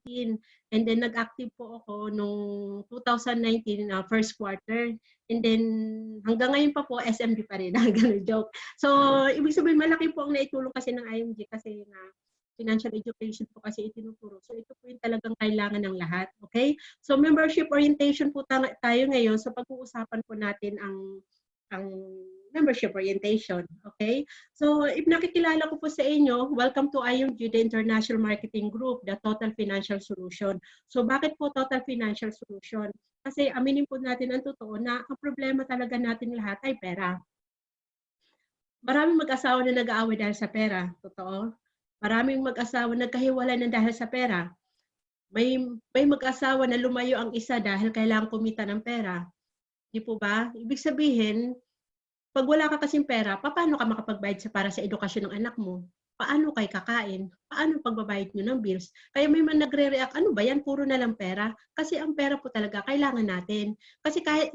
And then nag-active po ako nung 2019 na first quarter. And then hanggang ngayon pa po SMD pa rin. Ganun joke. So ibig sabihin malaki po ang naitulong kasi ng IMG kasi nga financial education po kasi itinuturo. So ito po yung talagang kailangan ng lahat. Okay? So membership orientation po tayo ngayon. So pag-uusapan po natin ang membership orientation. Okay? So, if nakikilala ko po sa inyo, welcome to IMG, the International Marketing Group, the Total Financial Solution. So, bakit po Total Financial Solution? Kasi aminin po natin ang totoo na ang problema talaga natin lahat ay pera. Maraming mag-asawa na nag-aaway dahil sa pera. Totoo. Maraming mag-asawa nagkahiwalay na dahil sa pera. May mag-asawa na lumayo ang isa dahil kailangan kumita ng pera. Di po ba? Ibig sabihin, pag wala ka kasing pera, paano ka makapagbayad para sa edukasyon ng anak mo? Paano kayo kakain? Paano pagbabayad nyo ng bills? Kaya may man nagre-react, ano ba yan? Puro na lang pera. Kasi ang pera po talaga, kailangan natin. Kasi kahit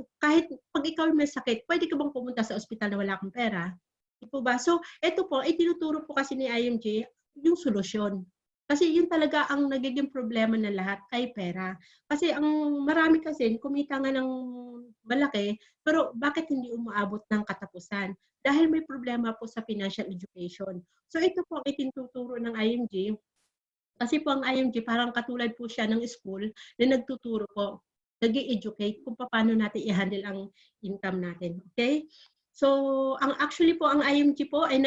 pag ikaw may sakit, pwede ka bang pumunta sa ospital na wala kang pera? Di po ba? So, ito po, itinuturo po kasi ni IMG yung solusyon. Kasi yun talaga ang nagiging problema ng lahat ay pera. Kasi ang marami kasi kumita nga ng malaki, pero bakit hindi umaabot ng katapusan? Dahil may problema po sa financial education. So ito po ang itinuturo ng IMG. Kasi po ang IMG parang katulad po siya ng school na nagtuturo po, nag-i-educate kung paano natin i-handle ang income natin. Okay? So, actually po ang IMG po ay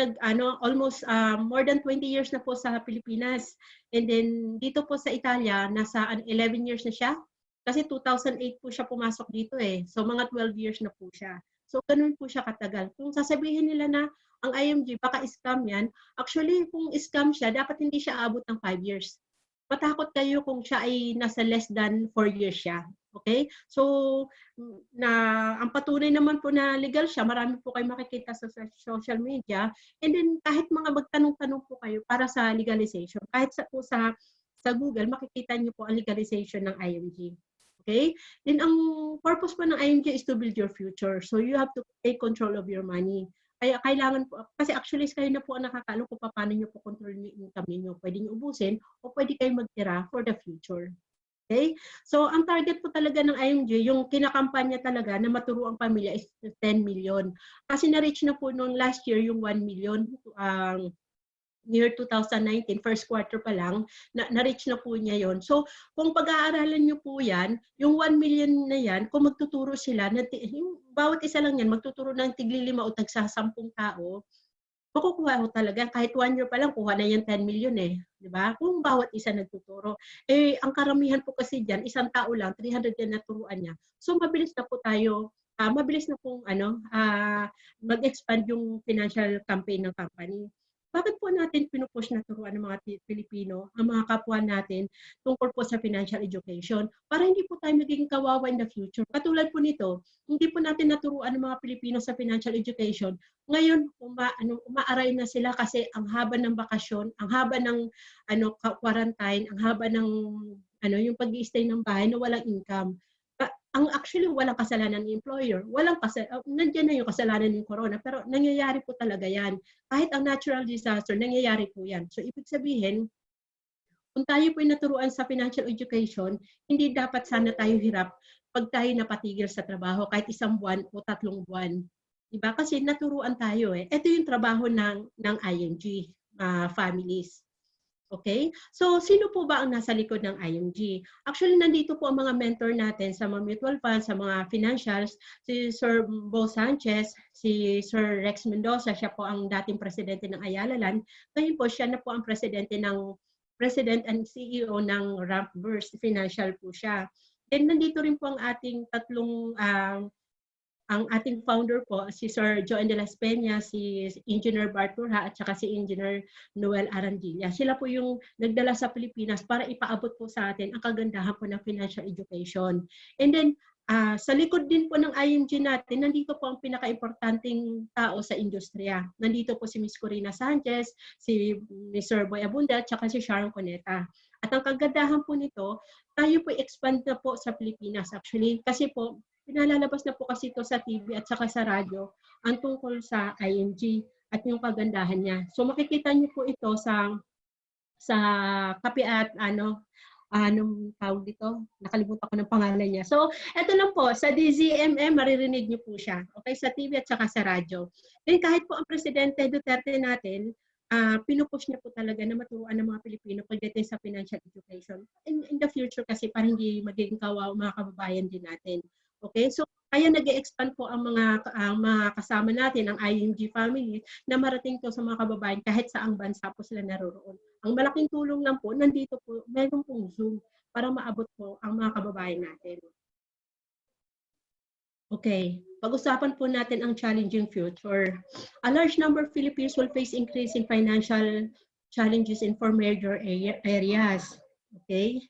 almost more than 20 years na po sa Pilipinas. And then dito po sa Italia, nasa 11 years na siya. Kasi 2008 po siya pumasok dito eh. So mga 12 years na po siya. So ganun po siya katagal. Kung sasabihin nila na ang IMG baka scam yan, actually kung scam siya, dapat hindi siya aabot ng 5 years. Matakot kayo kung siya ay nasa less than 4 years siya. Okay? So, ang patunay naman po na legal siya, marami po kayo makikita sa social media. And then, kahit mga magtanong-tanong po kayo para sa legalization, kahit sa Google, makikita niyo po ang legalization ng IMG. Okay? Then, ang purpose po ng IMG is to build your future. So, you have to take control of your money. Kaya kailangan po, kasi actually kayo na po ang nakakaalam kung paano nyo po control yung income niyo. Pwede nyo ubusin o pwede kayo magtira for the future. Okay? So, ang target po talaga ng IMG, yung kinakampanya talaga na maturo ang pamilya is 10 million. Kasi na-reach na po noong last year yung 1 million, year 2019, first quarter pa lang, na-reach na po niya yon. So, kung pag-aaralan niyo po yan, yung 1 million na yan, kung magtuturo sila, yung bawat isa lang yan, magtuturo ng tigli-5 o tagsa 10 tao, makukuha ko talaga. Kahit 1 year pa lang, kuha na yan 10 million eh. Di ba? Kung bawat isa nagtuturo. Eh, ang karamihan po kasi dyan, isang tao lang, 300 na naturuan niya. So, mabilis na po tayo, mabilis na pong mag-expand yung financial campaign ng company. Bakit po natin pinupush na turuan ng mga Pilipino, ang mga kapwa natin tungkol po sa financial education para hindi po tayo magiging kawawa in the future. Katulad po nito, hindi po natin naturuan ng mga Pilipino sa financial education. Ngayon, umaaray na sila kasi ang haba ng bakasyon, ang haba ng quarantine, ang haba ng yung pag-i-stay ng bahay na walang income. Ang actually walang kasalanan ng employer, nandiyan na yung kasalanan ng corona, pero nangyayari po talaga yan. Kahit ang natural disaster, nangyayari po yan. So ibig sabihin, kung tayo po naturuan sa financial education, hindi dapat sana tayo hirap pag tayo napatigil sa trabaho kahit 1 buwan o 3 buwan. Diba? Kasi naturuan tayo eh. Ito yung trabaho ng IMG families. Okay? So, sino po ba ang nasa likod ng IMG? Actually, nandito po ang mga mentor natin sa mga mutual funds, sa mga financials, si Sir Bo Sanchez, si Sir Rex Mendoza, siya po ang dating presidente ng Ayala Land. Ngayon po, siya na po ang president and CEO ng Rampverse Financial po siya. Then, nandito rin po ang ating ang ating founder po, si Sir Joan de las Peñas, si Engineer Bart Turha, at saka si Engineer Noel Arandilla. Sila po yung nagdala sa Pilipinas para ipaabot po sa atin ang kagandahan po ng financial education. And then, sa likod din po ng IMG natin, nandito po ang pinaka-importanting tao sa industriya. Nandito po si Ms. Corina Sanchez, si Mr. Boy Abunda, at saka si Sharon Cuneta. At ang kagandahan po nito, tayo po expand na po sa Pilipinas actually. Kasi po, pinalalabas na po kasi ito sa TV at saka sa radyo ang tungkol sa IMG at yung kagandahan niya. So makikita niyo po ito sa Kape at anong tawag dito? Nakalimutan ko ng pangalan niya. So, eto lang po, sa DZMM, maririnig niyo po siya. Okay, sa TV at saka sa radyo. Then kahit po ang Presidente Duterte natin, pinupush niya po talaga na maturuan ng mga Pilipino pagdating sa financial education. In the future kasi para hindi magiging kawawa mga kababayan din natin. Okay, so kaya nag-expand po ang mga kasama natin, ang IMG family, na marating to sa mga kababayan kahit saang bansa po sila naroroon. Ang malaking tulong lang po, nandito po, meron pong Zoom para maabot po ang mga kababayan natin. Okay, pag-usapan po natin ang challenging future. A large number of Filipinos will face increasing financial challenges in four major areas. Okay?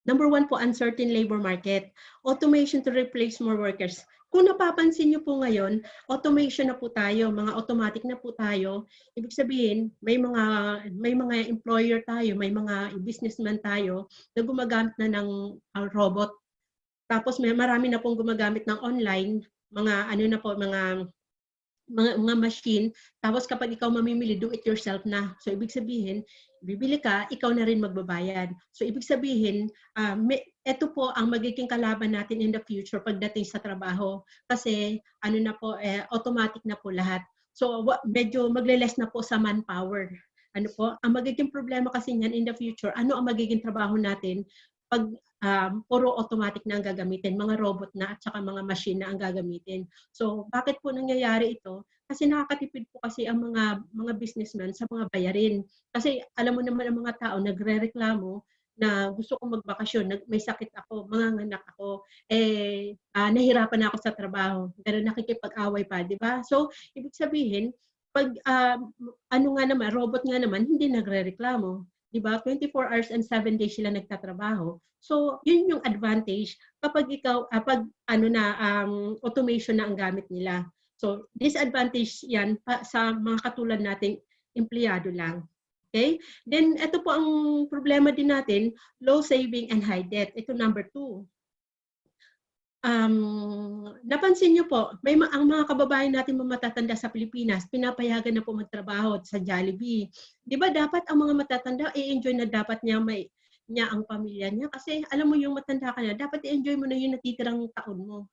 Number one po, uncertain labor market. Automation to replace more workers. Kung napapansin niyo po ngayon, automation na po tayo, mga automatic na po tayo. Ibig sabihin, may mga employer tayo, may mga businessman tayo na gumagamit na ng robot. Tapos marami na pong gumagamit ng online, mga machine. Tapos kapag ikaw mamimili, do it yourself na. So ibig sabihin, bibili ka, ikaw na rin magbabayad. So ibig sabihin, ito po ang magiging kalaban natin in the future pagdating sa trabaho. Kasi automatic na po lahat. So medyo magle-less na po sa manpower. Ano po, ang magiging problema kasi niyan in the future, ano ang magiging trabaho natin pag puro automatic na ang gagamitin, mga robot na at saka mga machine na ang gagamitin. So, bakit po nangyayari ito? Kasi nakakatipid po kasi ang mga businessmen sa mga bayarin. Kasi alam mo naman ang mga tao nagrereklamo na gusto kong magbakasyon, may sakit ako, manganganak ako, nahirapan na ako sa trabaho, pero nakikipag-away pa, di ba? So, ibig sabihin, pag robot nga naman, hindi nagrereklamo. Diba? 24 hours and 7 days sila nagtatrabaho. So, yun yung advantage kapag automation na ang gamit nila. So, disadvantage yan sa mga katulad nating empleyado lang. Okay? Then, ito po ang problema din natin, low saving and high debt. Ito number 2. Napansin niyo po, ang mga kababayan natin matatanda sa Pilipinas, pinapayagan na po magtrabaho sa Jollibee. Di ba dapat ang mga matatanda, i-enjoy na dapat niya ang pamilya niya? Kasi alam mo yung matanda ka na, dapat i-enjoy mo na yung natitirang taon mo.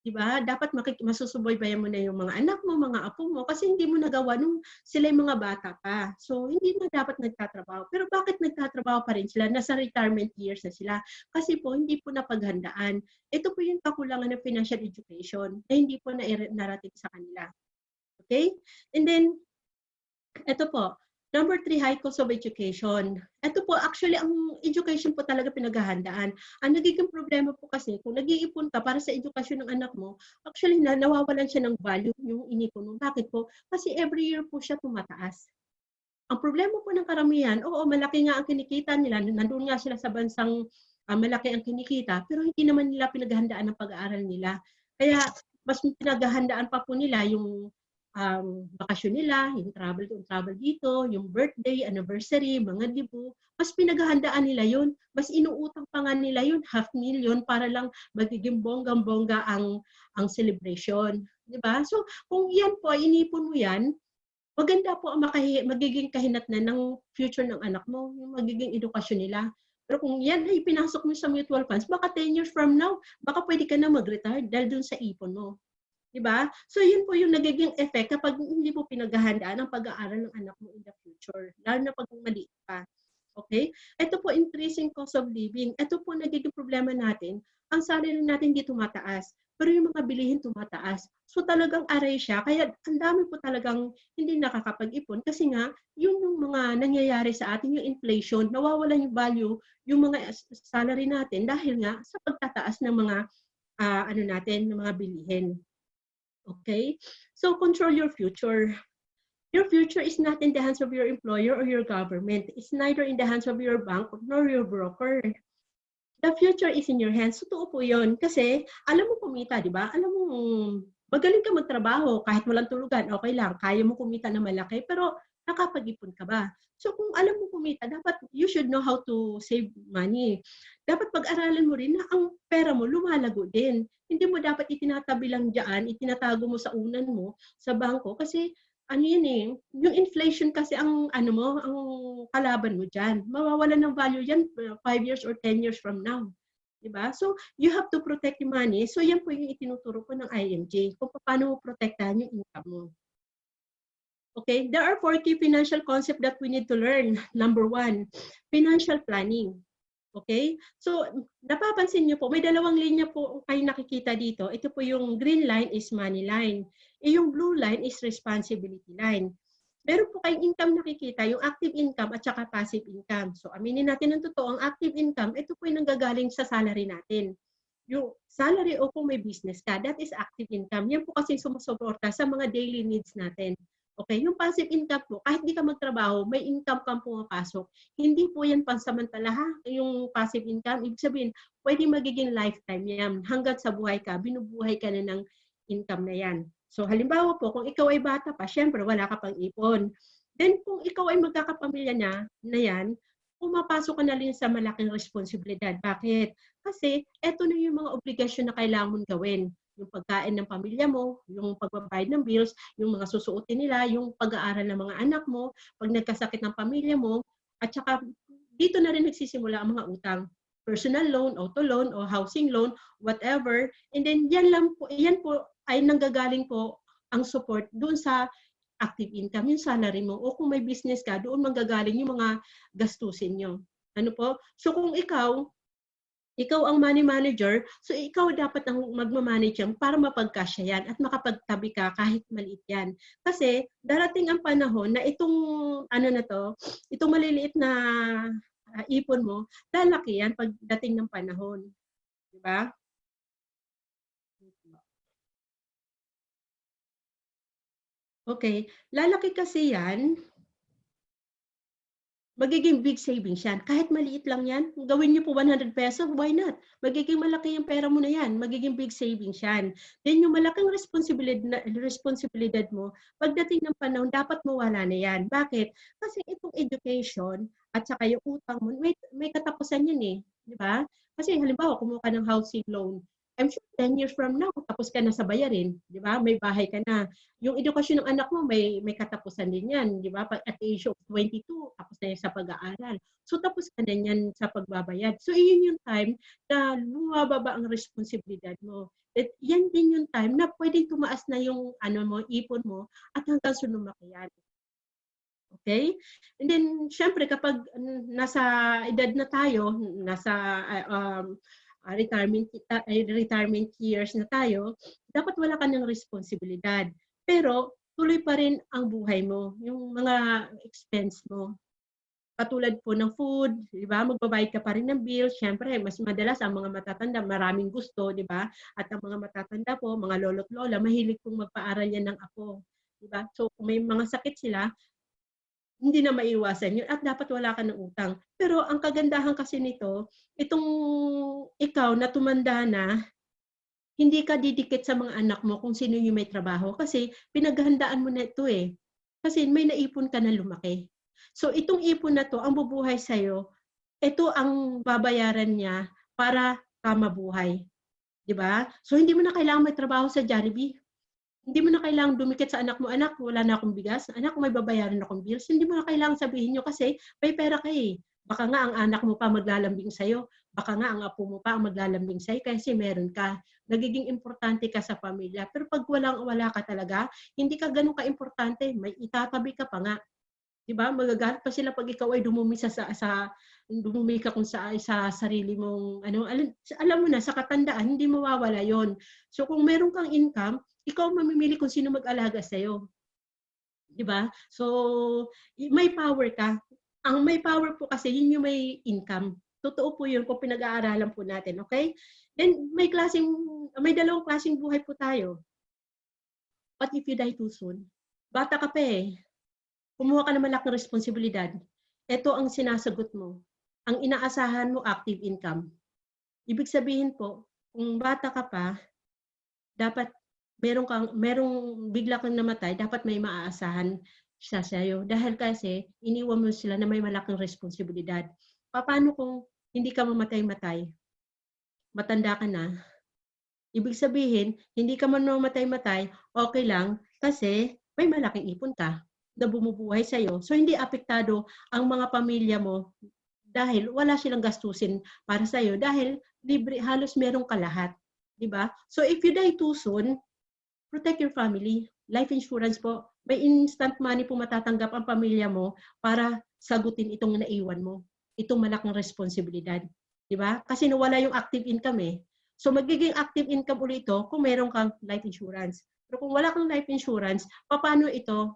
Di ba? Dapat masusubaybayan mo na yung mga anak mo, mga apo mo, kasi hindi mo nagawa nung sila yung mga bata pa. So, hindi na dapat nagtatrabaho. Pero bakit nagtatrabaho pa rin sila? Nasa retirement years na sila. Kasi po, hindi po napaghandaan. Ito po yung kakulangan ng financial education na hindi po narating sa kanila. Okay? And then, ito po, number 3, high cost of education. Ito po, actually, ang education po talaga pinaghahandaan. Ang nagiging problema po kasi, kung nag-iipon ka para sa edukasyon ng anak mo, actually, nawawalan siya ng value yung inipon mo. Bakit po? Kasi every year po siya tumataas. Ang problema po ng karamihan, oo, malaki nga ang kinikita nila, nandun nga sila sa bansang malaki ang kinikita, pero hindi naman nila pinaghahandaan ng pag-aaral nila. Kaya, mas pinaghahandaan pa po nila yung bakasyon nila, yung travel dito, yung birthday, anniversary, mga libo, mas pinaghahandaan nila yun. Mas inuutang pa nga nila yun, 500,000 para lang magiging bonggang-bongga ang celebration. Diba? So, kung yan po, inipon mo yan, maganda po ang magiging kahinatnan ng future ng anak mo, yung magiging edukasyon nila. Pero kung yan ay pinasok mo sa mutual funds, baka 10 years from now, baka pwede ka na mag-retire dahil dun sa ipon mo. Diba? So, yun po yung nagiging effect kapag hindi mo pinaghahandaan ang pag-aaral ng anak mo in the future, lalo na pag maliit pa. Okay? Ito po, increasing cost of living. Ito po nagiging problema natin. Ang salary natin hindi tumataas, pero yung mga bilihin tumataas. So, talagang aray siya. Kaya, ang dami po talagang hindi nakakapag-ipon kasi nga, yun yung mga nangyayari sa atin, yung inflation, nawawalan yung value, yung mga salary natin dahil nga sa pagtataas ng mga ng mga bilihin. Okay? So, control your future. Your future is not in the hands of your employer or your government. It's neither in the hands of your bank nor your broker. The future is in your hands. Totoo po yun. Kasi, alam mo kumita, di ba? Alam mo, magaling ka magtrabaho. Kahit walang tulugan, okay lang. Kaya mo kumita na malaki, pero nakapag-ipon ka ba? So, kung alam mo kumita, dapat you should know how to save money. Dapat pag-aralan mo rin na ang pera mo lumalago din. Hindi mo dapat itinatabi lang dyan, itinatago mo sa unan mo, sa bangko, kasi ano yun eh, yung inflation kasi ang ano mo, ang kalaban mo diyan. Mawawalan ng value yan 5 years or 10 years from now. 'Di ba? So, you have to protect yung money. So, yan po yung itinuturo ko ng IMG kung paano mo protektahan yung income mo. Okay, there are 4 key financial concepts that we need to learn. Number 1, financial planning. Okay? So, napapansin niyo po, may dalawang linya po kayo nakikita dito. Ito po yung green line is money line. Yung blue line is responsibility line. Meron po kayong income nakikita, yung active income at saka passive income. So, aminin natin ng totoo, ang active income, ito po yung nanggagaling sa salary natin. Yung salary o kung may business ka, that is active income. Yan po kasi sumusuporta sa mga daily needs natin. Okay, yung passive income po, kahit di ka magtrabaho, may income kang pumapasok. Hindi po yan pansamantala ha, yung passive income. Ibig sabihin, pwede magiging lifetime yan. Hanggang sa buhay ka, binubuhay ka na ng income na yan. So halimbawa po, kung ikaw ay bata pa, syempre wala ka pang ipon. Then kung ikaw ay magkakapamilya na yan, pumapasok ka na rin sa malaking responsibilidad. Bakit? Kasi eto na yung mga obligasyon na kailangan mong gawin. Yung pagkain ng pamilya mo, yung pagbabayad ng bills, yung mga susuotin nila, yung pag-aaral ng mga anak mo, pag nagkasakit ng pamilya mo, at saka dito na rin nagsisimula ang mga utang. Personal loan, auto loan, o housing loan, whatever. And then yan po ay nanggagaling po ang support doon sa active income, yung salary mo. O kung may business ka, doon manggagaling yung mga gastusin nyo. Ano po? So kung ikaw ang money manager, so ikaw dapat ang magmamanage yan para mapagkasya yan at makapagtabi ka kahit maliit yan. Kasi darating ang panahon na itong ano na to, itong maliliit na ipon mo, lalaki yan pagdating ng panahon. Di ba? Okay, lalaki kasi yan, magiging big savings yan. Kahit maliit lang yan, gawin niyo po 100 pesos, why not? Magiging malaki yung pera mo na yan. Magiging big savings yan. Then yung malaking responsibilidad mo, pagdating ng panahon, dapat mawala na yan. Bakit? Kasi itong education at saka yung utang mo, may katapusan yan eh. Di ba? Kasi halimbawa, kumuha ka ng housing loan. I'm sure 10 years from now, tapos ka na sa bayarin. Di ba? May bahay ka na. Yung edukasyon ng anak mo may katapusan din yan, di ba? At the age of 22, tapos na yan sa pag-aaral. So tapos ka na yan sa pagbabayad. So iyon yung time na bumababa ang responsibilidad mo. At yan din yung time na pwedeng tumaas na yung ano mo, ipon mo at hanggang sa lumaki yan. Okay? And then, syempre, kapag nasa edad na tayo, nasa retirement years na tayo, dapat wala ka ng responsibilidad. Pero, tuloy pa rin ang buhay mo, yung mga expense mo. Katulad po ng food, di ba? Magbabayad ka pa rin ng bills. Siyempre, mas madalas ang mga matatanda, maraming gusto, di ba? At ang mga matatanda po, mga lolo't lola, mahilig pong magpaaral yan ng apo. Di ba? So, kung may mga sakit sila, hindi na maiwasan yun at dapat wala ka ng utang. Pero ang kagandahan kasi nito, itong ikaw na tumanda na, hindi ka didikit sa mga anak mo kung sino yung may trabaho kasi pinaghandaan mo na ito eh. Kasi may naipon ka na lumaki. So itong ipon na to, ang bubuhay sa'yo, ito ang babayaran niya para ka mabuhay. 'Di ba? So hindi mo na kailangan may trabaho sa Jollibee. Hindi mo na kailangang dumikit sa anak mo, "Anak, wala na akong bigas. Anak, may babayaran akong bills." Hindi mo na kailangang sabihin yun kasi may pera ka eh. Baka nga ang anak mo pa maglalambing sa'yo. Baka nga ang apo mo pa ang maglalambing sa'yo kasi meron ka. Nagiging importante ka sa pamilya. Pero pag wala ka talaga, hindi ka ganun ka-importante. May itatabi ka pa nga. 'Di ba? Magagalit pa sila pag ikaw ay dumumi dumumi ka kung sa sarili mong ano, alam mo na sa katandaan hindi mawawala 'yon. So kung meron kang income, ikaw mamimili kung sino mag-alaga sa 'yo, 'di ba? So may power ka. Ang may power po kasi yun yung may income. Totoo po yun kung pinag-aaralan po natin, okay? Then may dalawang klaseng buhay po tayo. What if you die too soon? Bata ka pa eh. Kumuha ka ng malaking responsibilidad. Ito ang sinasagot mo. Ang inaasahan mo, active income. Ibig sabihin po, kung bata ka pa, dapat merong bigla kang namatay, dapat may maaasahan siya sa'yo. Dahil kasi, iniwan mo sila na may malaking responsibilidad. Paano kung hindi ka mamatay-matay? Matanda ka na. Ibig sabihin, hindi ka man mamatay-matay, okay lang, kasi may malaking ipon ka na bumubuhay sa'yo. So, hindi apektado ang mga pamilya mo dahil wala silang gastusin para sa'yo dahil libre, halos meron ka lahat. Diba? So, if you die too soon, protect your family. Life insurance po, may instant money po matatanggap ang pamilya mo para sagutin itong naiwan mo. Itong malaking responsibilidad. Diba? Kasi nawala yung active income eh. So, magiging active income ulit ito kung meron kang life insurance. Pero kung wala kang life insurance, paano ito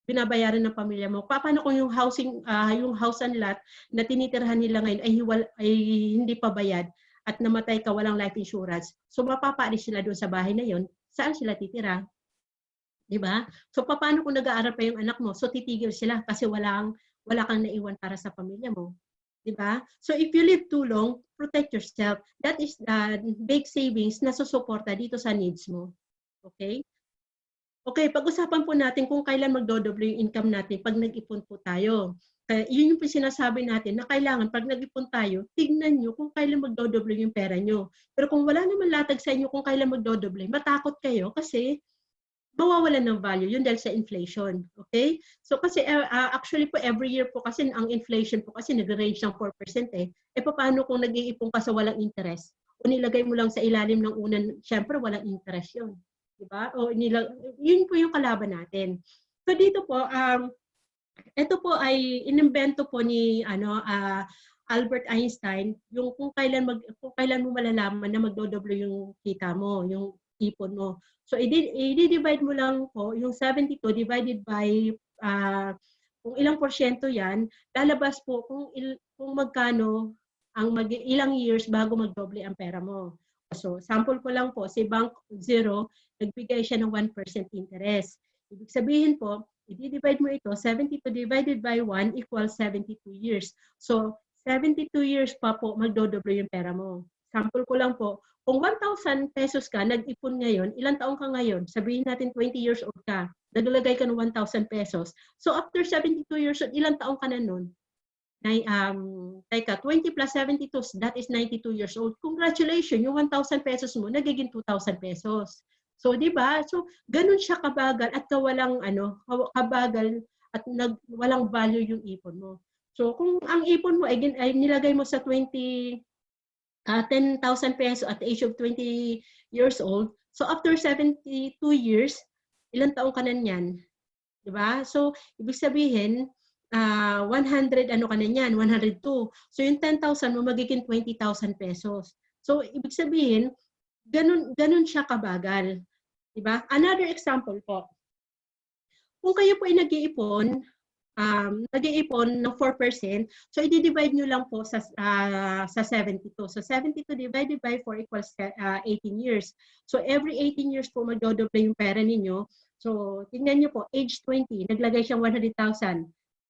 binabayaran ng pamilya mo? Paano kung yung yung house and lot na tinitirhan nila ngayon ay hindi pa bayad at namatay ka walang life insurance? So mapapaalis sila doon sa bahay na yon, saan sila titira? 'Di ba? So paano kung nag-aaral pa yung anak mo? So titigil sila kasi wala kang naiwan para sa pamilya mo. 'Di ba? So if you live too long, protect yourself. That is big savings na susuporta dito sa needs mo. Okay? Okay, pag-usapan po natin kung kailan magdodoble yung income natin pag nag-ipon po tayo. Yun yung sinasabi natin na kailangan pag nag-ipon tayo, tignan nyo kung kailan magdodoble yung pera nyo. Pero kung wala naman latag sa inyo kung kailan magdodoble, matakot kayo kasi mawawalan ng value yun dahil sa inflation. Okay? So kasi actually po every year po kasi ang inflation po kasi nag-range ng 4% eh. E paano kung nag-iipon ka sa walang interest? O nilagay mo lang sa ilalim ng unan, syempre walang interest yun. Diba? O yun po yung kalaban natin. So dito po, ito po ay inimbento po ni Albert Einstein, yung kung kailan mo malalaman na magdodoble yung kita mo, yung ipon mo. So i-divide mo lang po yung 72 divided by kung ilang porsyento yan, lalabas po kung magkano ilang years bago magdoble ang pera mo. So sample ko lang po, si Bank Zero, nagbigay siya ng 1% interest. Ibig sabihin po, i-divide mo ito, 72 divided by 1 equals 72 years. So, 72 years pa po magdodoble yung pera mo. Sample ko lang po, kung 1,000 pesos ka, nag-ipon ngayon, ilang taong ka ngayon? Sabihin natin 20 years old ka, naglagay ka ng 1,000 pesos. So, after 72 years old, ilang taong ka na nun? 20 plus 72, that is 92 years old. Congratulations, yung 1,000 pesos mo, nagiging 2,000 pesos. So, di ba? So, ganun siya kabagal at kabagal at walang value yung ipon mo. So, kung ang ipon mo ay nilagay mo sa 10,000 pesos at the age of 20 years old, so after 72 years, ilang taong ka na niyan? Di ba? So, ibig sabihin, 100 ano ka na niyan, 102. So, yung 10,000 mo magiging 20,000 pesos. So, ibig sabihin, ganun siya kabagal. Diba? Another example po. Kung kayo po ay nag-iipon ng 4%, so i-divide nyo lang po sa 72. So 72 divided by 4 equals 18 years. So every 18 years po magdodoble yung pera ninyo. So tingnan nyo po, age 20, naglagay siyang 100,000.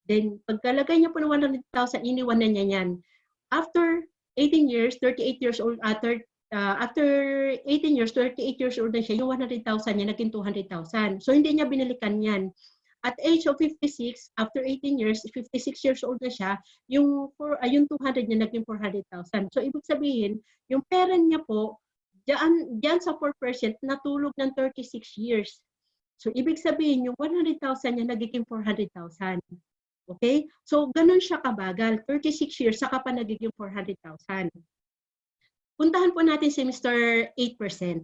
Then pagkalagay niya po ng 100,000, iniwan na niya yan. After 18 years, 38 years old, after 18 years, 38 years old na siya, yung 100,000 niya naging 200,000. So, hindi niya binalikan yan. At age of 56, after 18 years, 56 years old na siya, yung 200 niya naging 400,000. So, ibig sabihin, yung pera niya po, diyan sa 4%, natulog ng 36 years. So, ibig sabihin, yung 100,000 niya nagiging 400,000. Okay? So, ganun siya kabagal. 36 years, saka pa nagiging 400,000. Puntahan po natin si Mr. 8%.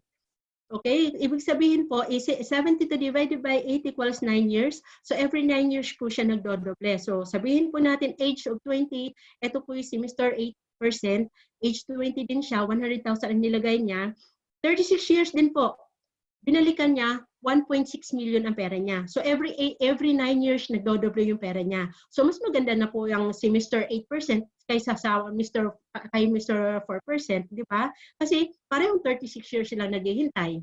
Okay? Ibig sabihin po, 72 divided by 8 equals 9 years. So, every 9 years po siya nagdodoble. So, sabihin po natin age of 20, ito po yung si Mr. 8%. Age 20 din siya, 100,000 ang nilagay niya. 36 years din po. Binalikan niya, 1.6 million ang pera niya. So, every 9 years, nagdodoble yung pera niya. So, mas maganda na po yung si Mr. 8% kaysa sa kay Mr. 4%, di ba? Kasi parehong 36 years silang naghihintay.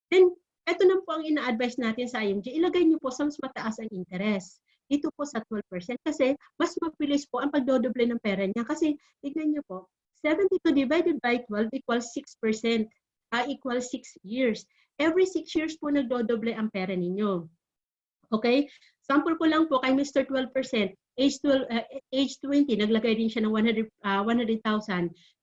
Then, ito na po ang ina-advise natin sa IMG. Ilagay niyo po sa mas mataas ang interest. Dito po sa 12% kasi mas mabilis po ang pagdodoble ng pera niya. Kasi, tignan niyo po, 72 divided by 12 equals 6%. Equals 6 years. Every 6 years po nagdodoble ang pera ninyo. Okay? Sample ko lang po kay Mr. 12%. Age 20, naglagay din siya ng 100,000.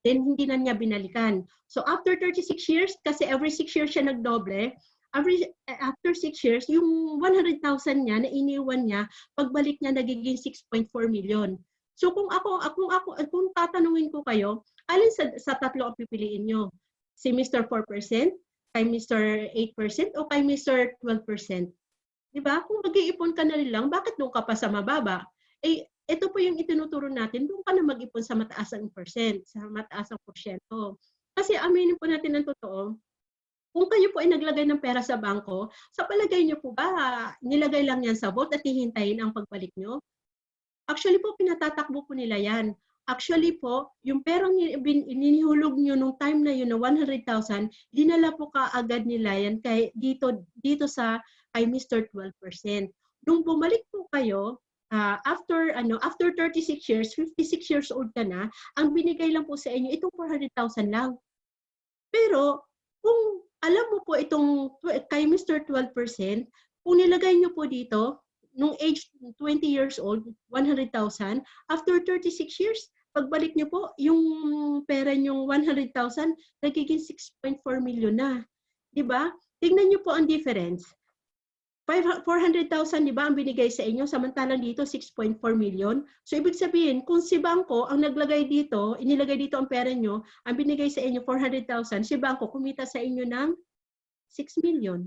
Then, hindi na niya binalikan. So, after 36 years, kasi every 6 years siya nagdoble, After 6 years, yung 100,000 niya na iniwan niya, pagbalik niya nagiging 6.4 million. So kung tatanungin ko kayo, alin sa tatlo ang pipiliin nyo? Si Mr. 4%, kay Mr. 8%, o kay Mr. 12%? Diba? Kung mag-iipon ka na lang, bakit doon ka pa sa mababa? Ito po yung itinuturo natin, doon ka na mag-ipon sa mataas ang percent, sa mataas ang porsyento. Kasi aminin po natin ng totoo, kung kayo po ay naglagay ng pera sa bangko, sa palagay niyo po ba, nilagay lang yan sa vault at hihintayin ang pagbalik nyo? Actually po, pinatatakbo po nila yan. Actually po, yung perang inihulog nyo nung time na yun na 100,000, dinala po kaagad nila yan dito sa kay Mr. 12%. Nung bumalik po kayo, after 36 years, 56 years old ka na, ang binigay lang po sa inyo, itong 400,000 lang. Pero, kung alam mo po itong kay Mr. 12%, kung nilagay nyo po dito, nung age 20 years old, 100,000, after 36 years, pagbalik nyo po, yung pera nyong 100,000, nagiging 6.4 million na. Diba? Tingnan nyo po ang difference. 400,000, di ba, ang binigay sa inyo, samantalang dito 6.4 million. So, ibig sabihin, kung si Bangko ang naglagay dito, inilagay dito ang pera nyo, ang binigay sa inyo 400,000, si Bangko kumita sa inyo ng 6 million.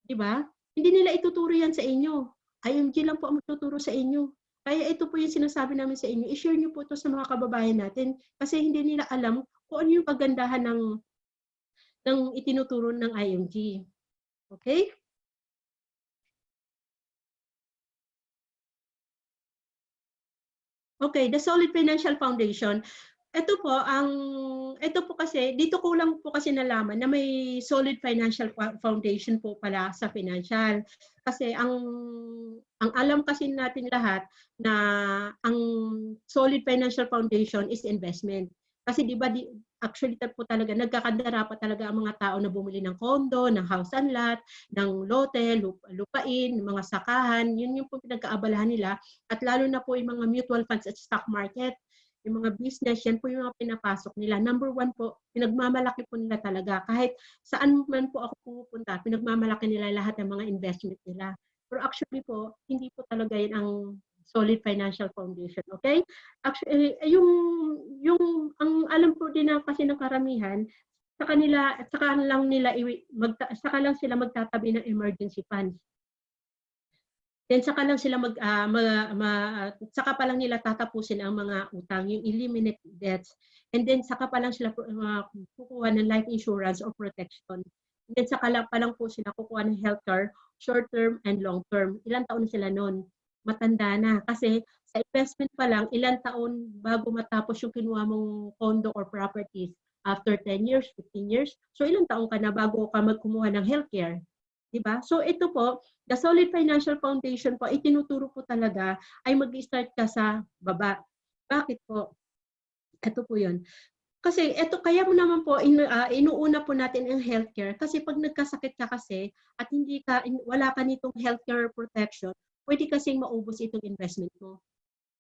Di ba? Hindi nila ituturo yan sa inyo. IMG lang po ang magtuturo sa inyo. Kaya ito po yung sinasabi namin sa inyo. I-share nyo po ito sa mga kababayan natin kasi hindi nila alam kung ano yung kagandahan ng itinuturo ng IMG. Okay? Okay, the solid financial foundation. Ito po kasi, dito ko lang po kasi nalaman na may solid financial foundation po pala sa financial. Kasi ang alam kasi natin lahat na ang solid financial foundation is investment. Kasi di ba actually po talaga nagkakadara pa talaga ang mga tao na bumili ng kondo, ng house and lot, ng lote, lupain, mga sakahan, yun yung po pinagkaabalahan nila. At lalo na po yung mga mutual funds at stock market, yung mga business, yan po yung mga pinapasok nila. Number one po, pinagmamalaki po nila talaga. Kahit saan man po ako pumupunta, pinagmamalaki nila lahat ng mga investment nila. Pero actually po, hindi po talaga yun ang solid financial foundation. Okay? Actually, ang alam po din na kasi ng karamihan, saka lang sila magtatabi ng emergency funds. Then saka lang sila saka pa lang nila tatapusin ang mga utang, yung eliminate debts. And then saka pa lang sila kukuha ng life insurance or protection. And then saka lang pa lang po sila kukuha ng healthcare, short term and long term. Ilang taon na sila noon? Matanda na. Kasi sa investment pa lang, ilang taon bago matapos yung kinuha mong condo or properties? After 10 years, 15 years? So ilang taon ka na bago ka magkumuha ng healthcare? Diba? So ito po, the Solid Financial Foundation po, itinuturo po talaga ay mag-start ka sa baba. Bakit po? Ito po yun. Kasi ito, kaya mo naman po, inuuna po natin ang healthcare kasi pag nagkasakit ka kasi at wala ka nitong healthcare protection, pwede kasing maubos itong investment mo.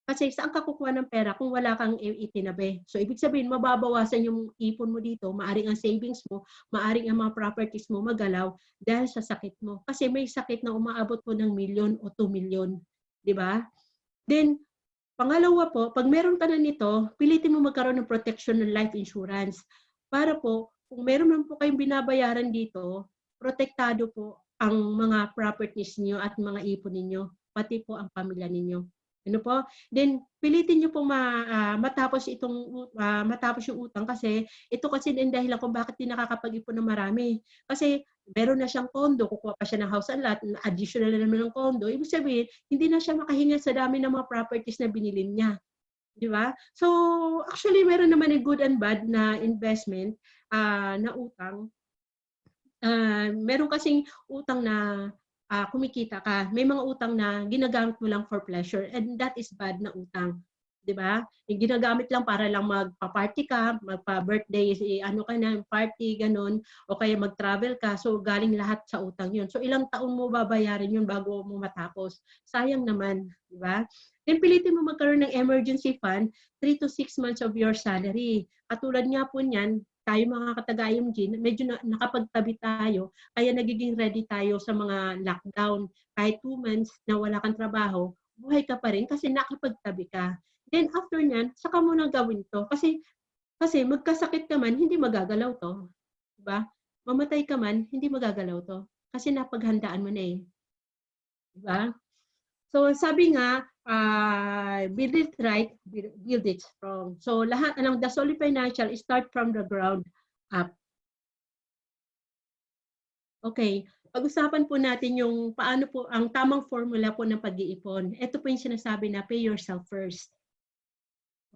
Kasi saan ka kukuha ng pera kung wala kang itinabi? So, ibig sabihin, mababawasan yung ipon mo dito, maaring ang savings mo, maaring ang mga properties mo magalaw dahil sa sakit mo. Kasi may sakit na umaabot po ng milyon o 2 milyon. Di ba? Then, pangalawa po, pag meron ka na nito, pilitin mo magkaroon ng protection ng life insurance. Para po, kung meron man po kayong binabayaran dito, protektado po ang mga properties niyo at mga ipon ninyo, pati po ang pamilya ninyo. Ano po? Then pilitin niyo po matapos yung utang kasi ito kasi din dahilan kung bakit din nakakapag-ipon ng marami. Kasi meron na siyang kondo, kukuha pa siya ng house and lot, additional na naman ng kondo. Ibig sabihin, hindi na siya makahinga sa dami ng mga properties na binili niya. Di ba? So, actually, meron naman a good and bad na investment na utang. Meron kasing utang na kumikita ka. May mga utang na ginagamit mo lang for pleasure and that is bad na utang. 'di ba? Yung ginagamit lang para lang magpa-party ka, magpa-birthday, ano ka na, party, gano'n, o kaya mag-travel ka. So, galing lahat sa utang yun. So, ilang taon mo babayarin yun bago mo matapos? Sayang naman, 'di ba? Then, pilitin mo magkaroon ng emergency fund, 3 to 6 months of your salary. Katulad nga po niyan, tayo mga katagayong Gin, medyo nakapagtabi tayo, kaya nagiging ready tayo sa mga lockdown. Kahit 2 months na wala kang trabaho, buhay ka pa rin kasi nakapagtabi ka. Then after niyan, saka mo na gawin 'to. Kasi magkasakit ka man, hindi magagalaw 'to, 'di ba? Mamatay ka man, hindi magagalaw 'to, kasi napaghandaan mo na, eh, 'di ba? So sabi nga, build it right, build it strong. So lahat ng the solid financial start from the ground up. Okay, pag-usapan po natin yung paano po ang tamang formula po ng pag-iipon. Ito po yung sinasabi na pay yourself first.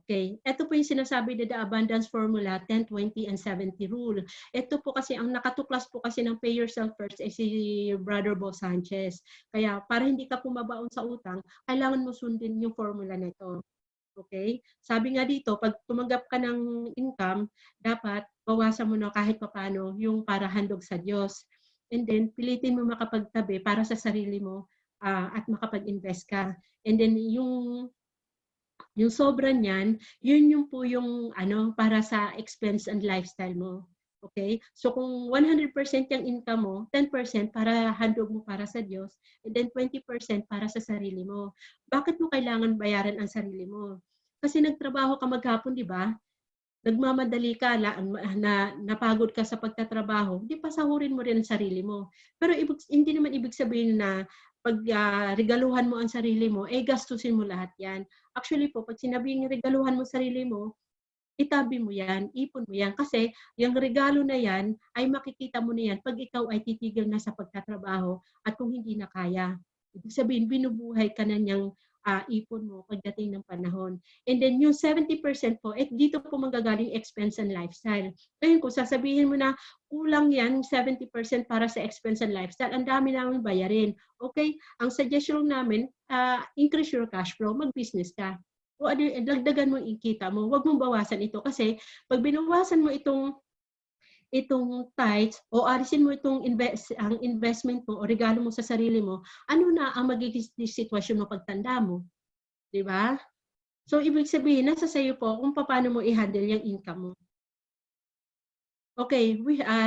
Okay, ito po yung sinasabi na the abundance formula, 10, 20, and 70 rule. Ito po kasi, ang nakatuklas po kasi ng pay yourself first ay si Brother Bo Sanchez. Kaya para hindi ka pumabaon sa utang, kailangan mo sundin yung formula nito. Okay? Sabi nga dito, pag tumanggap ka ng income, dapat bawasan mo na kahit papaano yung para handog sa Diyos. And then, pilitin mo makapagtabi para sa sarili mo at makapag-invest ka. And then, yung sobra niyan, yun yung po yung ano, para sa expense and lifestyle mo. Okay? So kung 100% yung income mo, 10% para handog mo para sa Diyos, and then 20% para sa sarili mo. Bakit mo kailangan bayaran ang sarili mo? Kasi nagtrabaho ka maghapon, di ba? Nagmamadali ka, napagod ka sa pagtatrabaho, di pasahurin mo rin ang sarili mo. Pero hindi naman ibig sabihin na pag regaluhan mo ang sarili mo, eh gastusin mo lahat yan. Actually po, pag sinabing regaluhan mo sarili mo, itabi mo yan, ipon mo yan. Kasi yung regalo na yan, ay makikita mo na yan pag ikaw ay titigil na sa pagtatrabaho at kung hindi na kaya. Ibig sabihin, binubuhay ka na niyang ipon mo pagdating ng panahon. And then yung 70% po, dito po manggagaling expense and lifestyle. Ngayon kung sasabihin mo na kulang yan, 70% para sa expense and lifestyle, ang dami namin bayarin. Okay, ang suggestion namin, increase your cash flow, mag-business ka. O ano, dagdagan mo yung kita mo, huwag mong bawasan ito kasi pag binawasan mo itong tithes o alisin mo ang investment mo o regalo mo sa sarili mo, ano na ang magiging sitwasyon mo pagtanda mo, 'di ba? So ibig sabihin nasa sayo po kung paano mo i-handle yung income mo. Okay,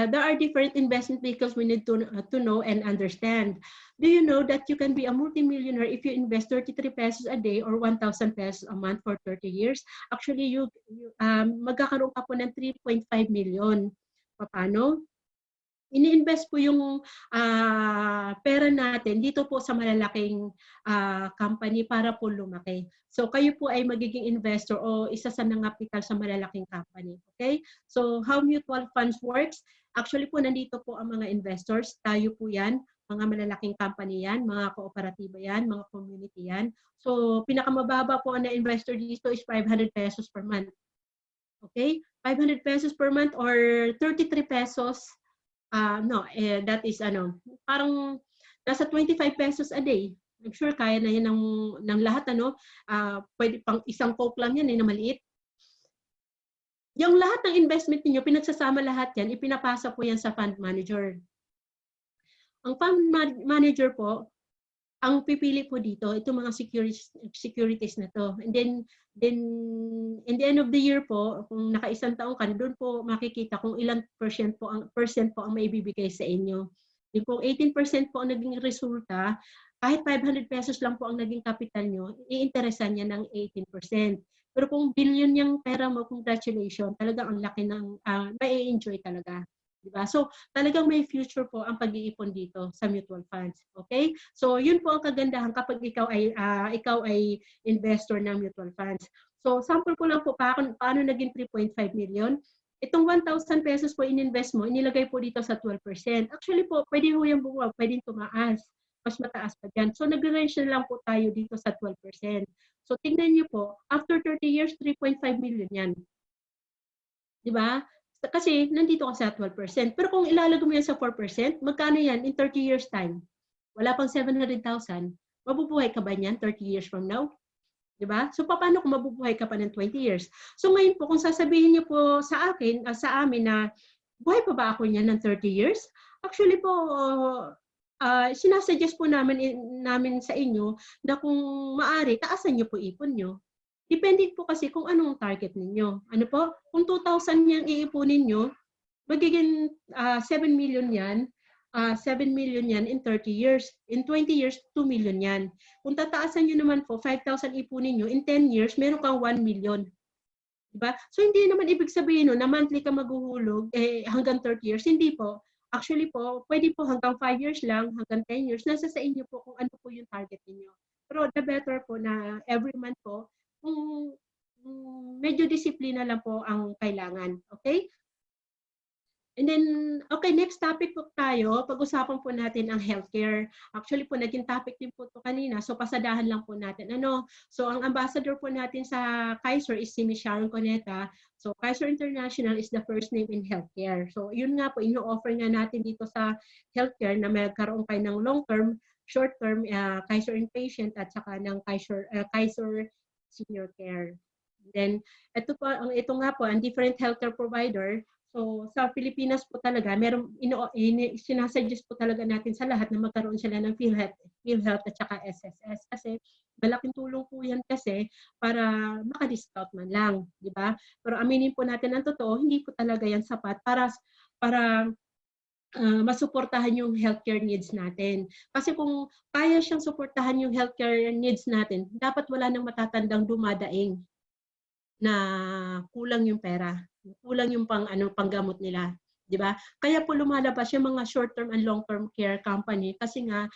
there are different investment vehicles we need to know and understand. Do you know that you can be a multimillionaire if you invest 33 pesos a day or 1,000 pesos a month for 30 years? Actually, magkakaroon ka po ng 3.5 million. Paano? Ini-invest po yung pera natin dito po sa malalaking company para po lumaki. So kayo po ay magiging investor o isa sa nangapital sa malalaking company. Okay? So how mutual funds works? Actually po nandito po ang mga investors. Tayo po yan, mga malalaking company yan, mga kooperatiba yan, mga community yan. So pinakamababa po ang na-investor dito is 500 pesos per month. Okay? 500 pesos per month or 33 pesos that is parang nasa 25 pesos a day. I'm sure kaya na yan ng lahat, pwede pang isang Coke lang yan, na maliit. Yung lahat ng investment niyo pinagsasama lahat yan, ipinapasa po yan sa fund manager. Ang fund manager po, ang pipili po dito, itong mga securities na to. And then, in the end of the year po, kung naka-isang taon ka, doon po makikita kung ilang percent po ang maibibigay sa inyo. Kung 18% po ang naging resulta, kahit 500 pesos lang po ang naging capital nyo, iinteresan niya ng 18%. Pero kung billion yung pera mo, congratulations, talagang ang laki ng, mai-enjoy talaga. Diba? So, talagang may future po ang pag-iipon dito sa mutual funds. Okay? So, yun po ang kagandahan kapag ikaw ay investor ng mutual funds. So, sample ko lang po paano naging 3.5 million. Itong 1,000 pesos po ininvest mo, inilagay po dito sa 12%. Actually po, pwede po yung bumuwag, pwedeng tumaas. Mas mataas pa dyan. So, nag-range na lang po tayo dito sa 12%. So, tingnan niyo po, after 30 years, 3.5 million yan. Diba? Kasi nandito ka sa 12%. Pero kung ilalagay mo yan sa 4%, magkano yan in 30 years time? Wala pang 700,000. Mabubuhay ka ba niyan 30 years from now? 'Di ba? So paano kung mabubuhay ka pa ng 20 years? So ngayon po kung sasabihin niyo po sa akin, sa amin na buhay pa ba ako niyan ng 30 years? Actually po, sinasuggest po namin sa inyo na kung maaari taasan niyo po ipon niyo. Depende po kasi kung anong target ninyo. Ano po? Kung 2,000 yang iipunin niyo, magiging 7 million yan. 7 million yan in 30 years. In 20 years, 2 million yan. Kung tataasan nyo naman po, 5,000 ipunin nyo, in 10 years, meron kang 1 million. Diba? So, hindi naman ibig sabihin no, na monthly ka maghuhulog hanggang 30 years. Hindi po. Actually po, pwede po hanggang 5 years lang, hanggang 10 years. Nasa sa inyo po kung ano po yung target niyo. Pero the better po na every month po, kung medyo disiplina lang po ang kailangan. Okay? And then, okay, next topic po tayo. Pag-usapan po natin ang healthcare. Actually po, naging topic din po ito kanina. So, pasadahan lang po natin. So, ang ambassador po natin sa Kaiser is si Ms. Sharon Cuneta. So, Kaiser International is the first name in healthcare. So, yun nga po, ino-offer nga natin dito sa healthcare na magkaroon kayo ng long-term, short-term, Kaiser inpatient at saka ng Kaiser senior care. Then, ito nga po, ang different healthcare provider. So, sa Pilipinas po talaga, sinasuggest po talaga natin sa lahat na magkaroon sila ng PhilHealth at saka SSS. Kasi malaking tulong po yan kasi para maka-discount man lang, di ba? Pero aminin po natin ang totoo, hindi po talaga yan sapat para masuportahan yung healthcare needs natin. Kasi kung kaya siyang suportahan yung healthcare needs natin, dapat wala nang matatandang dumadaing na kulang yung pera, kulang yung panggamot nila, 'di ba? Kaya po lumalabas yung mga short-term and long-term care company kasi nga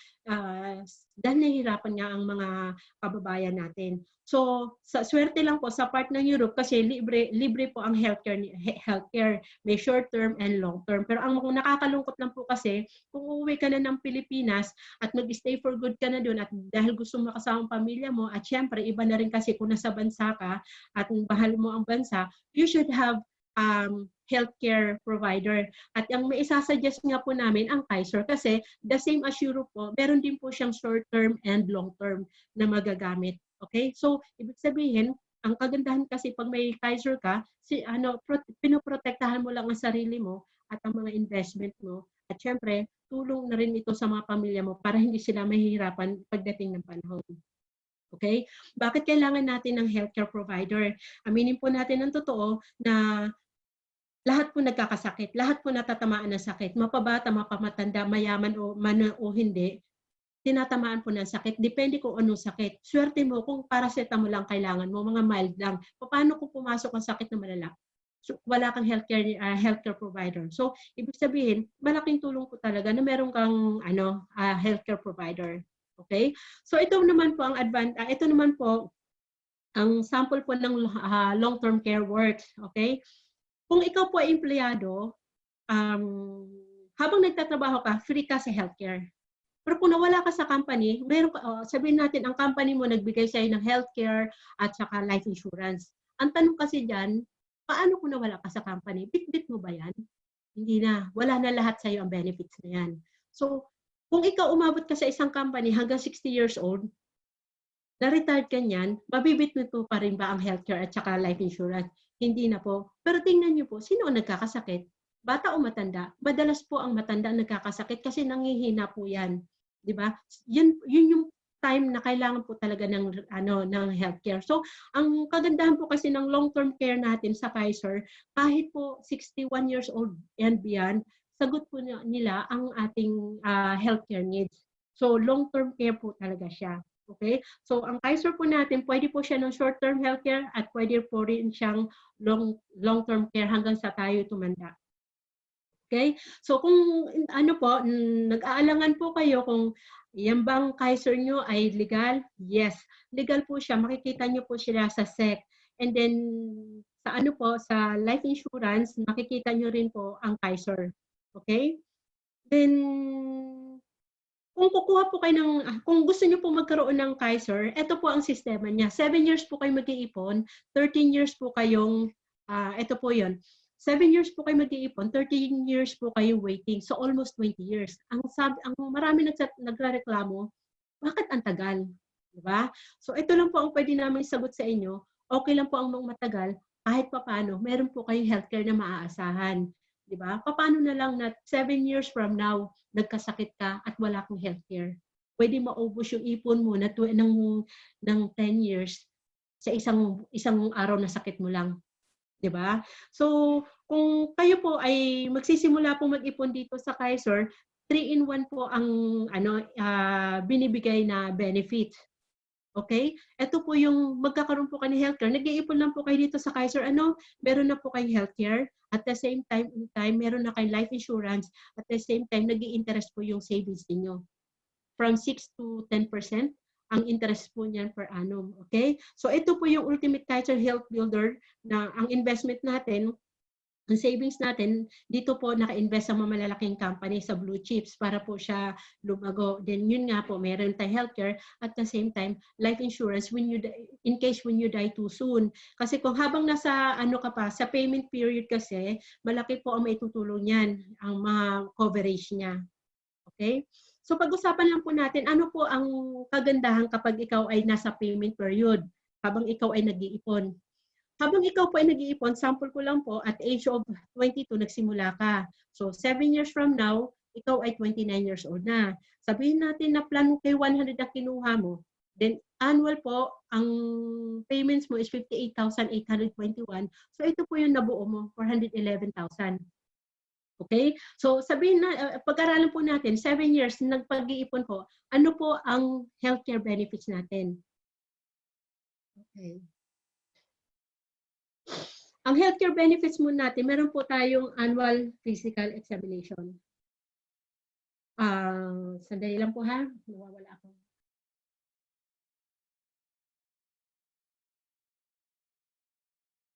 dahil nahihirapan nga ang mga kababayan natin. So, sa swerte lang po sa part ng Europe kasi libre po ang healthcare, may short-term and long-term. Pero ang nakakalungkot lang po kasi kung uuwi ka na ng Pilipinas at mag-stay for good ka na doon at dahil gusto mo makasama ang pamilya mo at syempre iba na rin kasi kung nasa bansa ka at bahal mo ang bansa, you should have healthcare provider. At ang may isasuggest nga po namin ang Kaiser kasi the same as Europe po, meron din po siyang short-term and long-term na magagamit. Okay? So, ibig sabihin, ang kagandahan kasi pag may Kaiser ka, pinoprotektahan mo lang ang sarili mo at ang mga investment mo. At syempre, tulong na rin ito sa mga pamilya mo para hindi sila mahihirapan pagdating ng panahon. Okay? Bakit kailangan natin ng healthcare provider? Aminin po natin ang totoo na lahat po nagkakasakit, lahat po natatamaan ng sakit, mapabata, mapamatanda, mayaman o hindi, tinatamaan po ng sakit. Depende kung anong sakit. Swerte mo kung paracetamol lang kailangan mo, mga mild lang. Paano kung pumasok ang sakit na malala? So, wala kang healthcare provider. So, ibig sabihin, malaking tulong po talaga na meron kang healthcare provider. Okay? So, ito naman po ang sample po ng long-term care works. Okay? Kung ikaw po ay empleyado, habang nagtatrabaho ka, free ka sa healthcare. Pero kung nawala ka sa company, sabihin natin ang company mo nagbigay sa'yo ng healthcare at saka life insurance. Ang tanong kasi dyan, paano kung nawala ka sa company? Bit-bit mo ba yan? Hindi na. Wala na lahat sa'yo ang benefits na yan. So, kung ikaw umabot ka sa isang company hanggang 60 years old, na-retired ka niyan, mabibit nito pa rin ba ang healthcare at saka life insurance? Hindi na po. Pero tingnan niyo po, sino ang nagkakasakit? Bata o matanda? Madalas po ang matanda ang nagkakasakit kasi nangihina po yan. 'Di ba? Yun yung time na kailangan po talaga ng healthcare. So, ang kagandahan po kasi ng long-term care natin sa Kaiser, kahit po 61 years old and beyond, sagot po nila ang ating healthcare needs. So, long-term care po talaga siya. Okay? So, ang Kaiser po natin, pwede po siya ng short-term healthcare at pwede po rin siyang long-term care hanggang sa tayo tumanda. Okay? So, kung nag-aalangan po kayo kung yan bang Kaiser nyo ay legal? Yes, legal po siya. Makikita nyo po sila sa SEC. And then, sa life insurance, makikita nyo rin po ang Kaiser. Okay? Then, kung gusto niyo po magkaroon ng Kaiser, ito po ang sistema niya. 7 years po kayo mag-iipon, 13 years po kayong, ito po yun. 7 years po kayo mag-iipon, 13 years po kayo waiting. So almost 20 years. Ang marami nagrereklamo, bakit ang tagal? Di ba? So ito lang po ang pwede namin sagot sa inyo. Okay lang po ang matagal kahit papaano meron po kayong healthcare na maaasahan. Di ba? Paano na lang na 7 years from now, nagkasakit ka at wala kang healthcare. Pwede maubos yung ipon mo na ng 10 years sa isang araw na sakit mo lang. 'Di ba? So, kung kayo po ay magsisimula po mag-ipon dito sa Kaiser, 3-in-1 po ang binibigay na benefit. Okay? Ito po yung magkakaroon po kayo ng healthcare. Nag-iipon lang po kayo dito sa Kaiser. Meron na po kayong healthcare. At the same time, meron na kayong life insurance. At the same time, nag-i-interest po yung savings niyo. From 6 to 10% ang interest po niyan per annum. Okay? So ito po yung Ultimate Kaiser Health Builder na ang investment natin, ang savings natin, dito po naka-invest sa mga malalaking company sa blue chips para po siya lumago. Then yun nga po, meron tayong healthcare at the same time, life insurance in case when you die too soon. Kasi kung habang nasa sa payment period kasi, malaki po ang maitutulong niyan, ang mga coverage niya. Okay? So pag-usapan lang po natin, ano po ang kagandahan kapag ikaw ay nasa payment period, habang ikaw ay nag-iipon. Habang ikaw po ay nag-iipon, sample ko lang po, at age of 22, nagsimula ka. So 7 years from now, ikaw ay 29 years old na. Sabihin natin na plan kay 100 na kinuha mo. Then annual po, ang payments mo is 58,821. So ito po yung nabuo mo, 411,000. Okay? So sabihin na, pag-aralan po natin, 7 years nagpag-iipon po, ano po ang healthcare benefits natin? Okay. Ang healthcare benefits mo natin, meron po tayong annual physical examination. Sandali lang po ha, nawawala ako.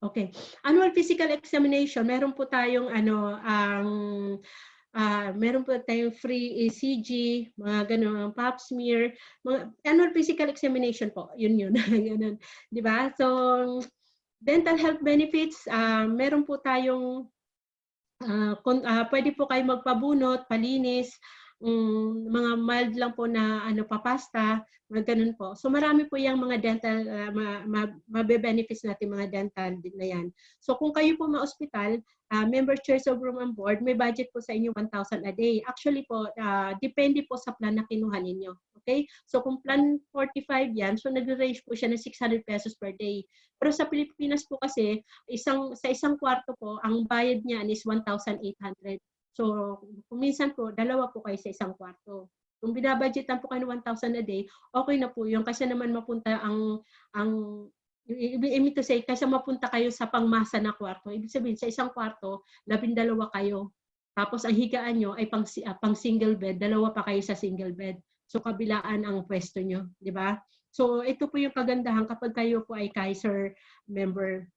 Okay. Annual physical examination, meron po tayong meron po tayong free ECG, mga ganun, pap smear, mga annual physical examination po. Yun. Ganun. 'Di ba? So dental health benefits, meron po tayong pwede po kayo magpabunot, palinis, mga mild lang po na papasta, mga ganun po. So marami po yung mga dental, mabe-benefits natin mga dental na yan. So kung kayo po ma-hospital, member choice of room and board, may budget po sa inyo 1,000 a day. Actually po, depende po sa plan na kinuha ninyo. Okay? So kung plan 45 yan, so nag-range po siya ng 600 pesos per day. Pero sa Pilipinas po kasi, sa isang kwarto po, ang bayad niya is 1,800. So, kung minsan po, dalawa po kayo sa isang kwarto. Kung binabudgetan po kayo ng 1,000 a day, okay na po yun. Kasi naman mapunta ibig to say, kasi mapunta kayo sa pangmasa na kwarto. Ibig sabihin, sa isang kwarto, 12 kayo. Tapos ang higaan nyo ay pang single bed, dalawa pa kayo sa single bed. So kabilaan ang pwesto nyo, di ba? So ito po yung kagandahan kapag kayo po ay Kaiser member.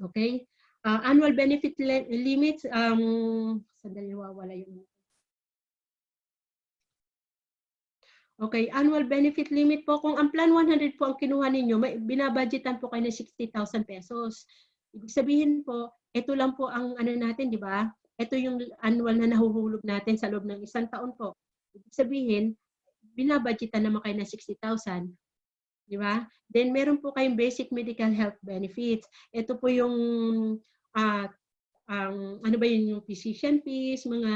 Okay? Annual benefit limits, sandali, wawala yung... Okay, annual benefit limit po, kung ang plan 100 po ang kinuha ninyo, binabudgetan po kayo ng 60,000 pesos. Ibig sabihin po, ito lang po ang natin, di ba? Ito yung annual na nahuhulog natin sa loob ng isang taon po. Ibig sabihin, binabudgetan naman kayo ng 60,000. Di ba? Then meron po kayong basic medical health benefits. Ito po yung yung physician fees, mga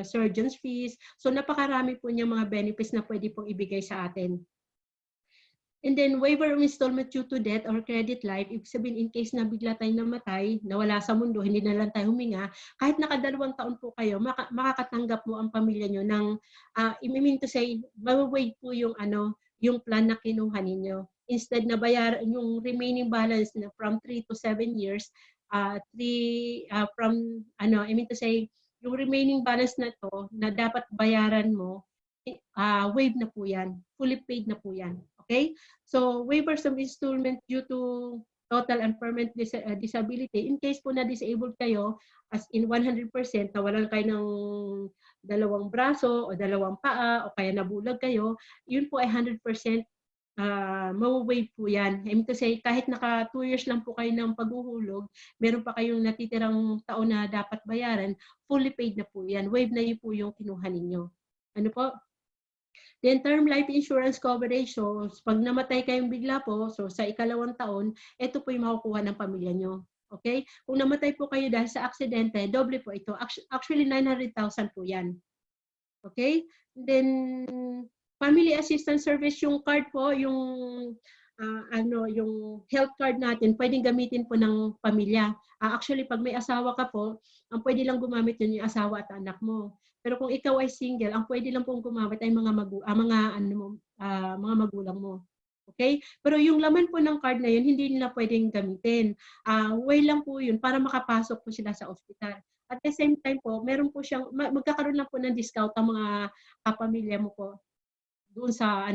surgeon's fees. So napakarami po niya mga benefits na pwede pong ibigay sa atin. And then waiver of installment due to death or credit life, ibig sabihin in case na bigla tayong namatay, nawala sa mundo, hindi na lang tayo huminga, kahit nakadalawang taon po kayo, makakatanggap mo ang pamilya nyo ng, I mean to say, mawawait po yung plan na kinuha ninyo. Instead na bayaran yung remaining balance na from 3 to 7 years, I mean to say, yung remaining balance na to na dapat bayaran mo, waive na po yan. Fully paid na po yan. Okay? So, waivers of installment due to total and permanent disability. In case po na disabled kayo, as in 100%, nawalan kayo ng dalawang braso o dalawang paa o kaya nabulag kayo, yun po ay 100% mawawave po yan. I mean to say, kahit naka 2 years lang po kayo ng paghuhulog, meron pa kayong natitirang taon na dapat bayaran, fully paid na po yan. Wave na yun po yung kinuha ninyo. Ano po? Then term life insurance coverage, so pag namatay kayong bigla po, so sa ikalawang taon, ito po yung makukuha ng pamilya nyo. Okay? Kung namatay po kayo dahil sa aksidente, doble po ito. Actually, 900,000 po yan. Okay? Then, family assistance service, yung card po, yung yung health card natin, pwedeng gamitin po ng pamilya. Actually, pag may asawa ka po, ang pwede lang gumamit yun yung asawa at anak mo. Pero kung ikaw ay single, ang pwede lang pong gumamit ay mga magulang mo. Okay? Pero yung laman po ng card na yun, hindi nila pwedeng gamitin. Way lang po yun para makapasok po sila sa ospital. At the same time po, meron po siyang, magkakaroon lang po ng discount ang mga kapamilya mo po doon sa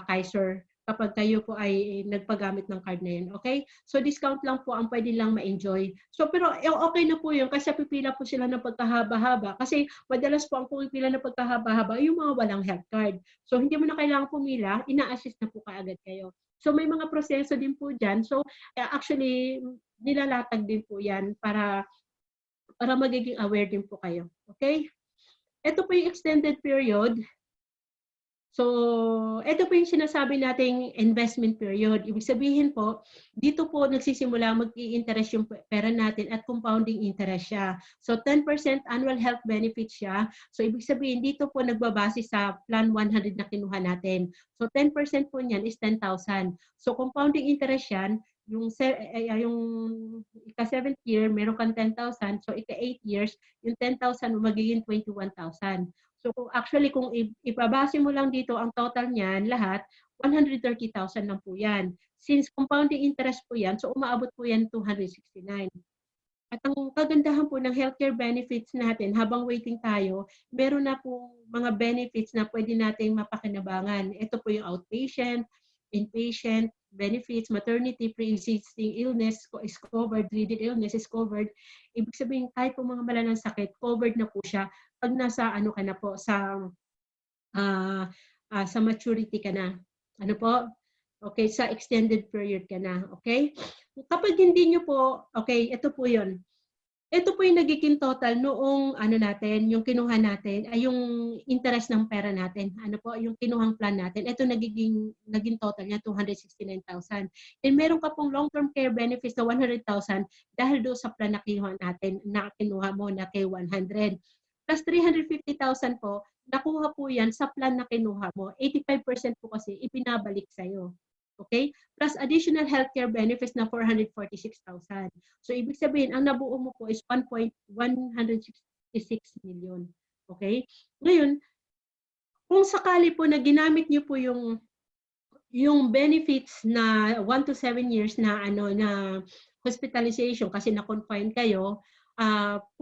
Kaiser kapag kayo po ay nagpagamit ng card na yun. Okay? So discount lang po ang pwede lang ma-enjoy. So pero okay na po yun kasi pipila po sila ng pagkahaba-haba kasi madalas po ang pumipila ng pagkahaba-haba yung mga walang health card. So hindi mo na kailangan pumila, ina-assist na po kaagad kayo. So may mga proseso din po dyan. So actually nilalatag din po yan para magiging aware din po kayo. Okay? Ito po yung extended period. So, ito po yung sinasabi nating investment period. Ibig sabihin po, dito po nagsisimula mag-i-interest yung pera natin at compounding interest siya. So, 10% annual health benefit siya. So, ibig sabihin, dito po nagbabase sa Plan 100 na kinuha natin. So, 10% po niyan is 10,000. So, compounding interest yan, yung ika-7th year, meron kang 10,000. So, ika-8 years, yung 10,000 magiging 21,000. So actually kung ipabase mo lang dito ang total niyan lahat 130,000 lang po 'yan. Since compounding interest po 'yan, so umaabot po 'yan 269. At ang kagandahan po ng healthcare benefits natin habang waiting tayo, meron na po mga benefits na pwede nating mapakinabangan. Ito po yung outpatient, inpatient benefits, maternity, pre-existing illness is covered, dreaded illness is covered. Ibig sabihin kahit po mga malalang sakit, covered na po siya pag nasa ka na po sa maturity ka na. Ano po? Okay, sa extended period ka na. Okay? Kapag hindi nyo po, okay, ito po yun. Ito po yung nagiging total noong natin, yung kinuha natin, ay yung interest ng pera natin. Ano po, yung kinuhang plan natin. Ito naging total niya 269,000. And meron ka pong long-term care benefits na 100,000 dahil doon sa plan na kinuha natin, na kinuha mo na kay 100. Plus 350,000 po, nakuha po yan sa plan na kinuha mo. 85% po kasi ipinabalik sa'yo. Okay? Plus additional healthcare benefits na 446,000. So, ibig sabihin, ang nabuo mo po is 1.166 million. Okay? Ngayon, kung sakali po na ginamit niyo po yung benefits na 1 to 7 years na na hospitalization kasi na-confine kayo,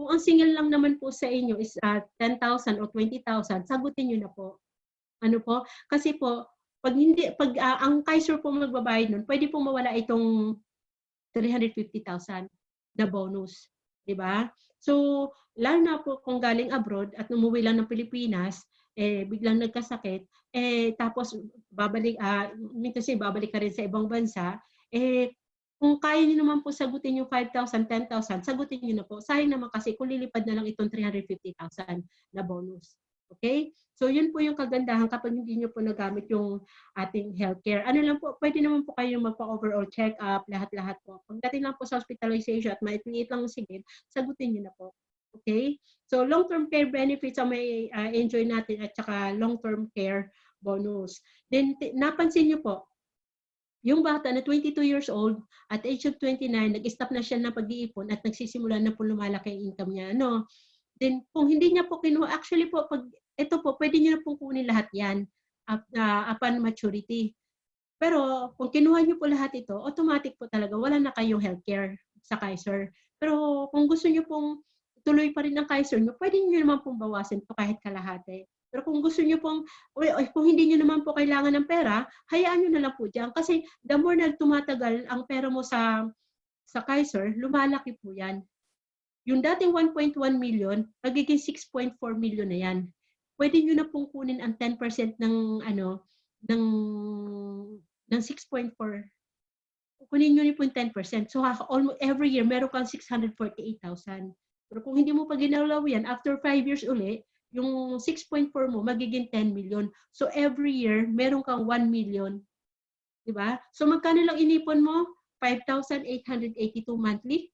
kung ang singil lang naman po sa inyo is 10,000 o 20,000, sagutin niyo na po. Ano po? Kasi po, pag ang Kaiser po magbabayad nun, pwede pong mawala itong 350,000 na bonus. Di ba? So, lalo na po kung galing abroad at umuwi lang ng Pilipinas, biglang nagkasakit, tapos babalik ka rin sa ibang bansa, kung kaya niyo naman po sagutin yung 5,000, 10,000, sagutin niyo na po. Sayang naman kasi kung lilipad na lang itong 350,000 na bonus. Okay? So, yun po yung kagandahan kapag hindi nyo po nagamit yung ating healthcare. Ano lang po, pwede naman po kayo magpa-overall check-up, lahat-lahat po. Pagdating lang po sa hospitalization at maliit lang sige, sagutin nyo na po. Okay? So, long-term care benefits ang may enjoy natin at saka long-term care bonus. Then, napansin nyo po, yung bata na 22 years old, at age of 29, nag-stop na siya ng pag-iipon at nagsisimula na po lumalaki ang income niya. Then, kung hindi niya po kinuha, actually po, ito po, pwede niyo na pong kunin lahat yan upon maturity. Pero kung kinuha niyo po lahat ito, automatic po talaga, wala na kayong healthcare sa Kaiser. Pero kung gusto niyo pong tuloy pa rin ang Kaiser niyo, pwede niyo naman pong bawasan ito kahit kalahati. Pero kung gusto niyo pong, kung hindi niyo naman po kailangan ng pera, hayaan niyo na lang po dyan. Kasi the more na tumatagal ang pera mo sa Kaiser, lumalaki po yan. Yung dating 1.1 million, magiging 6.4 million na yan. Pwede nyo na pong kunin ang 10% ng 6.4. Kunin nyo po yung 10%. So almost every year, meron kang 648,000. Pero kung hindi mo pa ginalaw yan, after 5 years uli, yung 6.4 mo magiging 10 million. So every year, meron kang 1 million. Diba? So magkano lang inipon mo? 5,882 monthly.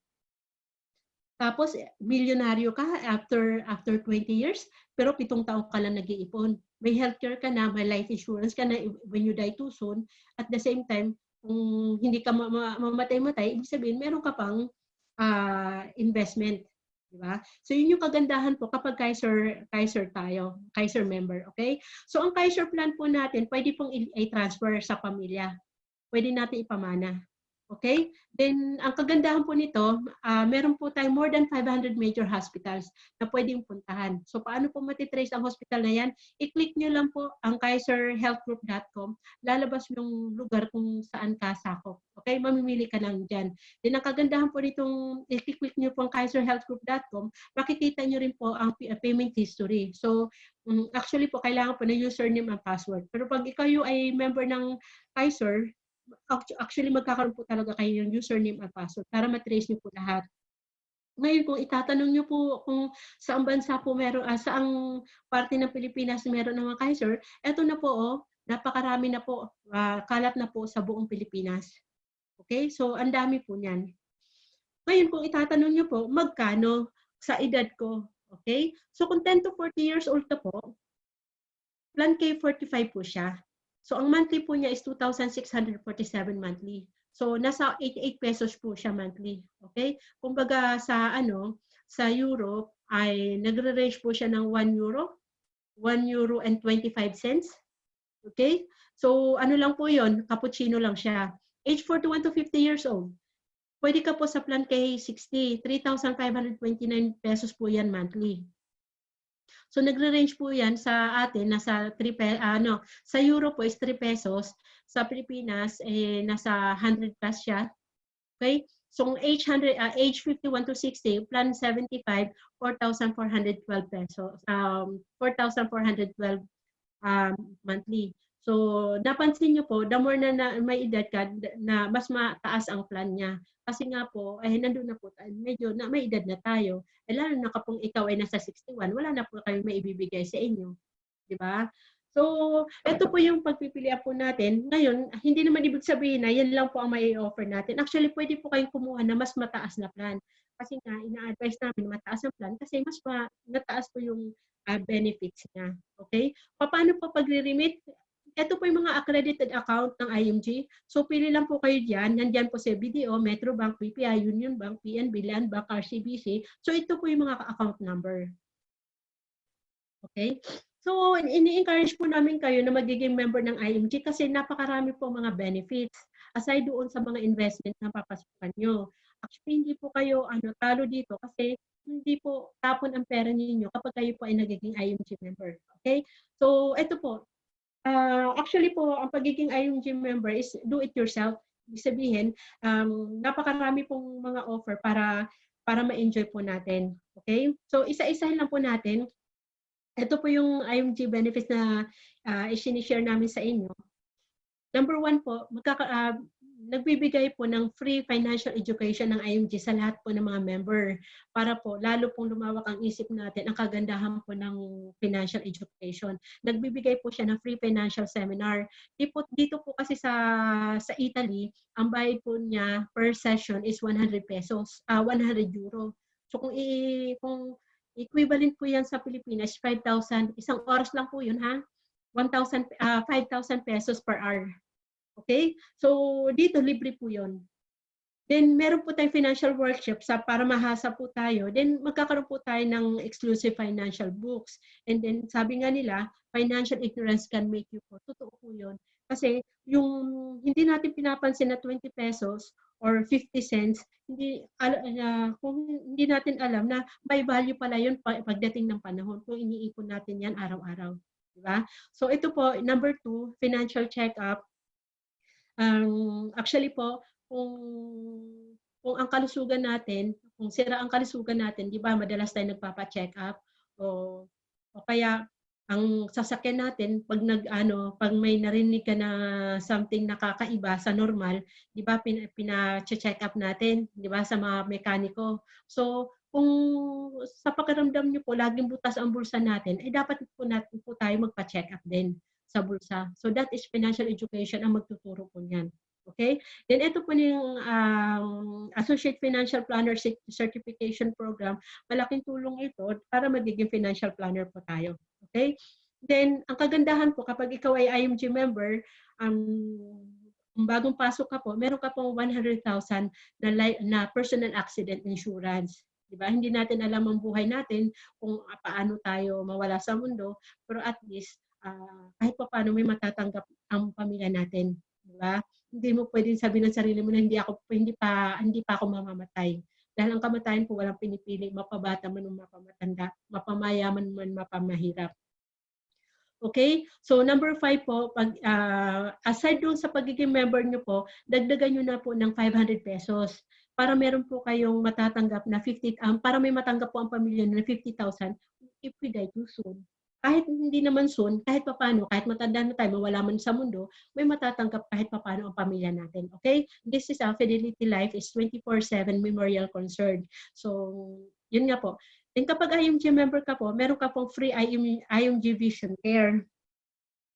Tapos, milyonaryo ka after 20 years, pero 7 taon ka lang nag-iipon. May healthcare ka na, may life insurance ka na when you die too soon. At the same time, kung hindi ka mamatay-matay, ibig sabihin, meron ka pang investment. Diba? So, yun yung kagandahan po kapag Kaiser tayo, Kaiser member. Okay? So, ang Kaiser plan po natin, pwede pong i-transfer sa pamilya. Pwede natin ipamana. Okay? Then, ang kagandahan po nito, meron po tayong more than 500 major hospitals na pwedeng puntahan. So, paano po matitrace ang hospital na yan? I-click nyo lang po ang kaiserhealthgroup.com. Lalabas yung lugar kung saan ka sakop. Okay? Mamimili ka lang dyan. Then, ang kagandahan po nitong i-click nyo po ang kaiserhealthgroup.com, makikita nyo rin po ang payment history. So, actually po, kailangan po na username and password. Pero pag ikaw ay member ng Kaiser, actually magkakaroon po talaga kayo ng username at password para matrace niyo po lahat. Ngayon, kung itatanong niyo po kung saang bansa po meron, saang parte ng Pilipinas meron ng mga Kaiser, eto na po, napakarami na po, kalat na po sa buong Pilipinas. Okay? So, ang dami po niyan. Ngayon, kung itatanong niyo po, magkano sa edad ko? Okay? So, kung 10 to 40 years old ka po, Plan K45 po siya. So, ang monthly po niya is 2,647 monthly. So, nasa 88 pesos po siya monthly. Okay? Kumbaga sa Europe ay nagre-range po siya ng 1 euro, 1 euro and 25 cents. Okay? So, ano lang po yon, cappuccino lang siya. Age 41 to 50 years old. Pwede ka po sa Plan K60, 3,529 pesos po yan monthly. So nagre-range po 'yan sa atin nasa sa Euro po is 3 pesos, sa Pilipinas nasa 100 plus siya. Okay? So age 51 to 60, plan 75, 4,412 pesos. 4,412 monthly. So, napansin niyo po, the more na may edad ka, na mas mataas ang plan niya. Kasi nga po, nandun na po tayo, medyo na may edad na tayo. Lalo na kapag ikaw ay nasa 61, wala na po kayo may ibibigay sa inyo. Di ba? So, ito po yung pagpipilian po natin. Ngayon, hindi naman ibig sabihin na yan lang po ang may offer natin. Actually, pwede po kayong kumuha na mas mataas na plan. Kasi nga, ina-advise namin mataas ang plan kasi mas mataas po yung benefits niya. Okay? Paano po pagre-remit? Ito po yung mga accredited account ng IMG. So, pili lang po kayo dyan. Nandyan po sa BDO, Metrobank, BPI, Union Bank, PNB, Land Bank, RCBC. So, ito po yung mga account number. Okay? So, ini-encourage po namin kayo na magiging member ng IMG kasi napakarami po mga benefits aside doon sa mga investment na papasukan nyo. Actually, hindi po kayo talo dito kasi hindi po tapon ang pera ninyo kapag kayo po ay nagiging IMG member. Okay? So, ito po. Actually po, ang pagiging IMG member is do it yourself. Ibig sabihin, napakarami pong mga offer para ma-enjoy po natin. Okay? So, isa-isahin lang po natin. Ito po yung IMG benefits na i-share namin sa inyo. Number 1 po, nagbibigay po ng free financial education ng IMG sa lahat po ng mga member para po lalo pong lumawak ang isip natin ang kagandahan po ng financial education. Nagbibigay po siya ng free financial seminar. Dito po kasi sa Italy, ang bayad po niya per session is 100 pesos, 100 euro. So kung equivalent po yan sa Pilipinas, 5,000, isang oras lang po yun ha, 5,000 pesos per hour. Okay? So, dito, libre po yun. Then, meron po tayong financial workshop para mahasa po tayo. Then, magkakaroon po tayo ng exclusive financial books. And then, sabi nga nila, financial ignorance can make you poor. Totoo po yun. Kasi, yung hindi natin pinapansin na 20 pesos or 50 cents, kung hindi natin alam na may value pala yun pagdating ng panahon kung iniipon natin yan araw-araw. Diba? So, ito po, number 2, financial check-up. Actually po, kung ang kalusugan natin, kung sira ang kalusugan natin, di ba, madalas tayo nagpapa-check up o kaya ang sasakyan natin pag may narinig ka na something nakakaiba sa normal, di ba, pina-check up natin, di ba, sa mga mekaniko. So, kung sa pakiramdam niyo po laging butas ang bulsa natin, eh dapat po natin po tayo magpa-check up din sa bulsa. So that is financial education ang magtuturo po niyan. Okay? Then ito po yung Associate Financial Planner Certification Program. Malaking tulong ito para magiging financial planner po tayo. Okay? Then, ang kagandahan po, kapag ikaw ay IMG member, kung bagong pasok ka po, meron ka pong 100,000 na personal accident insurance. Diba? Hindi natin alam ang buhay natin kung paano tayo mawala sa mundo, pero at least kahit pa paano may matatanggap ang pamilya natin. Diba? Hindi mo pwedeng sabihin ng sarili mo na hindi pa ako mamamatay. Dahil ang kamatayan po walang pinipili, mapabata man o mapamatanda, mapamayaman man mapamahirap. Okay? So number 5 po, aside doon sa pagiging member nyo po, dagdagan nyo na po ng 500 pesos para meron po kayong matatanggap na para may matanggap po ang pamilya na 50,000 if we die too soon. Kahit hindi naman soon, kahit papano, kahit matanda na tayo, mawala man sa mundo, may matatanggap kahit papano ang pamilya natin. Okay? This is Fidelity Life is 24/7 memorial concern. So, yun nga po. And kapag IMG member ka po, meron ka pong free IMG Vision Care.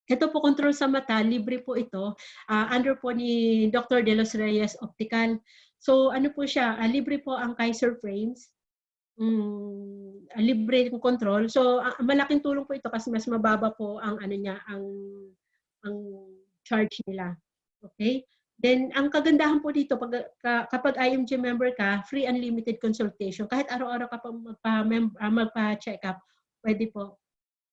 Ito po, control sa mata, libre po ito. Under po ni Dr. De Los Reyes Optical. So ano po siya, libre po ang Kaiser Frames. Libre yung control. So malaking tulong po ito kasi mas mababa po ang ang charge nila. Okay? Then, ang kagandahan po dito, kapag IMG member ka, free unlimited consultation. Kahit araw-araw ka pa magpa-check up, pwede po.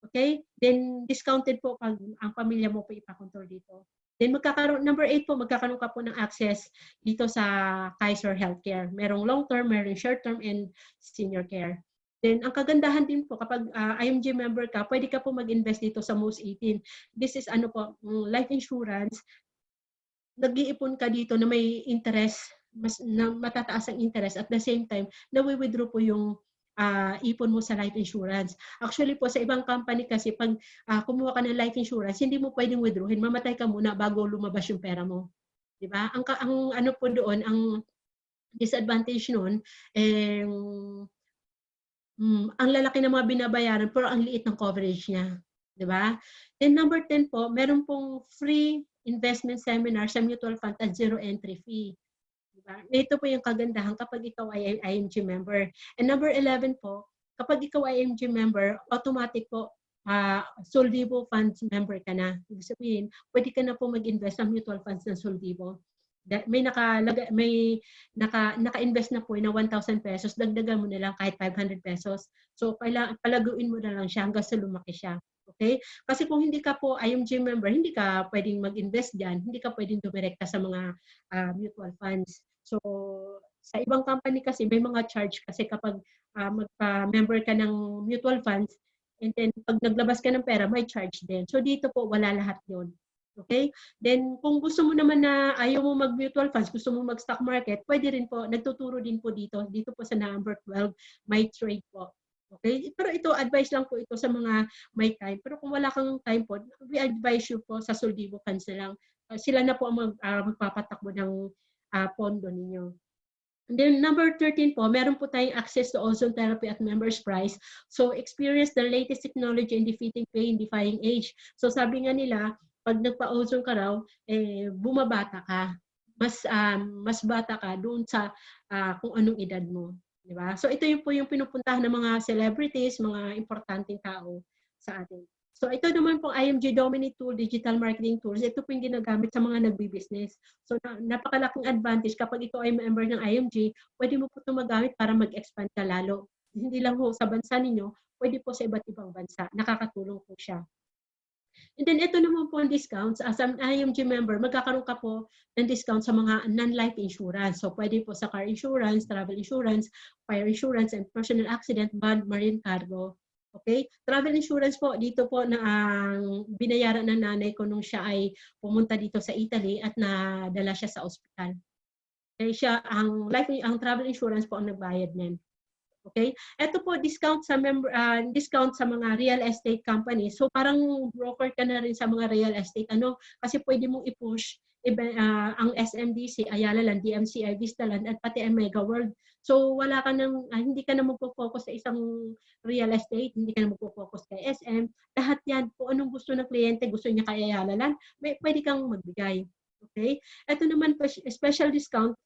Okay? Then, discounted po pag ang pamilya mo po ipakontrol dito. Then, number 8 po, magkakaroon ka po ng access dito sa Kaiser Healthcare. Merong long-term, merong short-term, and senior care. Then, ang kagandahan din po, kapag IMG member ka, pwede ka po mag-invest dito sa MOS 18. This is life insurance. Nag-iipon ka dito na may interest, na matataas ang interest, at the same time, nawi-withdraw po yung ipon mo sa life insurance. Actually po, sa ibang company kasi, pag kumuha ka ng life insurance, hindi mo pwedeng withdrawin. Mamatay ka muna bago lumabas yung pera mo. Diba? Ang ano po doon, ang disadvantage noon, ang lalaki ng mga binabayaran, pero ang liit ng coverage niya. Diba? Then number 10 po, meron pong free investment seminar sa mutual fund at zero entry fee. Diba? Ito po yung kagandahan kapag ikaw ay IMG member. And number 11 po, kapag ikaw ay IMG member, automatic po, Soldivo Funds member ka na. Ibig sabihin, pwede ka na po mag-invest sa mutual funds ng Soldivo. May naka-invest na po na 1,000 pesos, dagdagan mo na lang kahit 500 pesos. So, palaguin mo na lang siya hanggang sa lumaki siya. Okay? Kasi kung hindi ka po IMG member, hindi ka pwedeng mag-invest dyan, hindi ka pwedeng dumirekta sa mga mutual funds. So, sa ibang company kasi, may mga charge kasi kapag magpa-member ka ng mutual funds, and then pag naglabas ka ng pera, may charge din. So, dito po, wala lahat yun. Okay? Then, kung gusto mo naman na ayaw mo mag-mutual funds, gusto mo mag-stock market, pwede rin po, nagtuturo din po dito po sa number 12, may trade po. Okay? Pero ito, advice lang po ito sa mga may time. Pero kung wala kang time po, we advise you po sa Soldivo Funds na lang. Sila na po ang magpapatakbo ng pondo ninyo. And then number 13 po, meron po tayong access to ozone therapy at members price. So experience the latest technology in defeating pain, defying age. So sabi nga nila, pag nagpa-ozone ka raw, bumabata ka. Mas bata ka doon sa kung anong edad mo. Diba? So ito yung po yung pinupuntahan ng mga celebrities, mga importanteng tao sa atin. So ito naman pong IMG Dominate Tool, Digital Marketing Tools, ito po yung ginagamit sa mga nagbi-business. So napakalaking advantage kapag ito ay member ng IMG, pwede mo po ito magamit para mag-expand ka lalo. Hindi lang po sa bansa ninyo, pwede po sa iba't ibang bansa. Nakakatulong po siya. And then ito naman po ang discounts. As an IMG member, magkakaroon ka po ng discount sa mga non-life insurance. So pwede po sa car insurance, travel insurance, fire insurance, and personal accident, bond, marine cargo. Okay? Travel insurance po, dito po na binayaran ng nanay ko nung siya ay pumunta dito sa Italy at nadala siya sa ospital. Okay? Ang travel insurance po ang nagbayad niyan. Okay? Ito po, discount sa mga real estate companies. So parang broker ka na rin sa mga real estate. Kasi pwede mong i-push ang SMDC, Ayala Land, DMCI, Vistaland, at pati Mega World. So wala ka nang, hindi ka na magpo-focus sa isang real estate, hindi ka na magpo-focus kay SM. Lahat yan, kung anong gusto ng kliyente, gusto niya kay Ayala Land, pwede kang magbigay. Okay? Ito naman, special discount,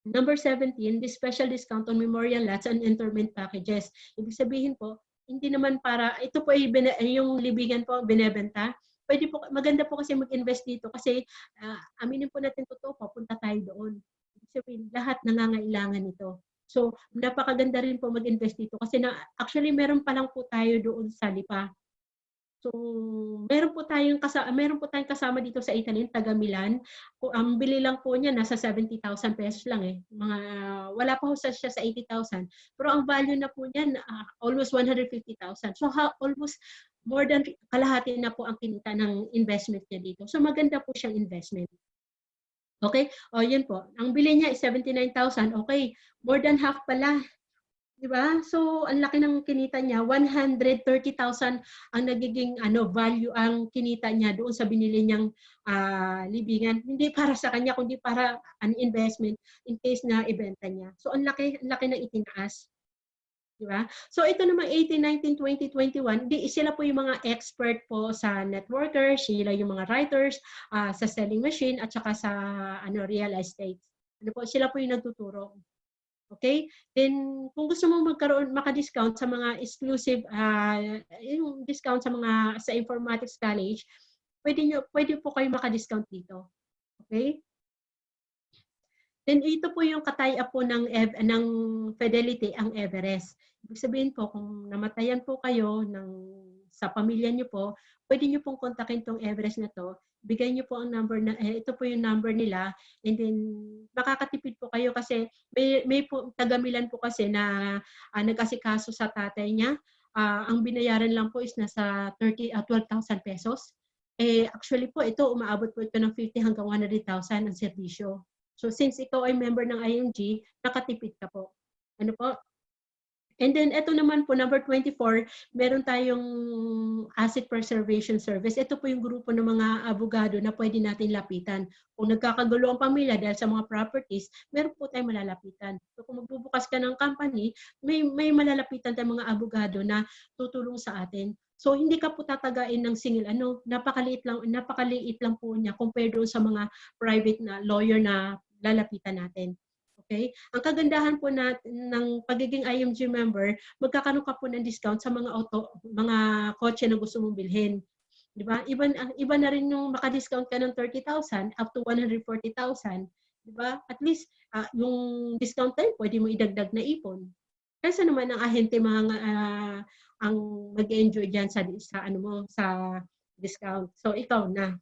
number 17, this special discount on memorial lots and interment packages. Ibig sabihin po, hindi naman para, ito po ay yung libigan po, binebenta. Pwede po, maganda po kasi mag-invest dito kasi aminin po natin totoo, papunta tayo doon. Ibig sabihin, lahat nangangailangan nito. So, napakaganda rin po mag-invest dito kasi actually meron pa lang po tayo doon sa Lipa. So, meron po tayong kasama dito sa Italy, taga Milan. Ang bili lang po niya nasa 70,000 pesos lang eh. Wala pa ho siya sa 80,000. Pero ang value na po niyan almost 150,000. So almost more than kalahati na po ang kinita ng investment niya dito. So maganda po siyang investment. Okay? O yun po. Ang bili niya is 79,000. Okay. More than half pala. Diba? So, ang laki ng kinita niya, 130,000 ang nagiging value ang kinita niya doon sa binili niyang libingan. Hindi para sa kanya, kundi para an investment in case na ibenta niya. So, ang laki ng itinaas. Diba? So, ito namang 18, 19, 20, 21, sila po yung mga expert po sa networkers, sila yung mga writers sa selling machine at saka sa real estate. Sila po yung nagtuturo. Okay? Then, kung gusto mo maka-discount sa mga exclusive, yung discount sa informatics college, pwede po kayo maka-discount dito. Okay? Then, ito po yung katay-up po ng Fidelity, ang Everest. Ibig sabihin po, kung namatayan po kayo sa pamilya niyo po, pwede niyo pong kontakin tong Everest na to. Bigay niyo po ang number ito po yung number nila, and then makakatipid po kayo kasi may po taga Milan po kasi na nag-asikaso sa tatay niya. Ang binayaran lang po is nasa 12,000 pesos. Actually po ito umaabot po ito ng 50 hanggang 100,000 ang serbisyo. So since ikaw ay member ng IMG, nakatipid ka po. Ano po? And then, ito naman po, number 24, meron tayong asset preservation service. Ito po yung grupo ng mga abogado na pwede natin lapitan. Kung nagkakagulo ang pamilya dahil sa mga properties, meron po tayong malalapitan. So, kung magbubukas ka ng company, may malalapitan tayong mga abogado na tutulong sa atin. So, hindi ka po tatagain ng singil. Napakaliit lang po niya compared doon sa mga private na lawyer na lalapitan natin. Okay? Ang kagandahan po ng pagiging IMG member, magkakaroon ka po ng discount sa mga kotse na gusto mong bilhin. Di ba? Iba na rin yung maka-discount ka ng 30,000 up to 140,000. Di ba? At least, yung discount time, pwede mo idagdag na ipon. Kasi naman ang ahente ang mag-enjoy dyan sa discount. So, ikaw na.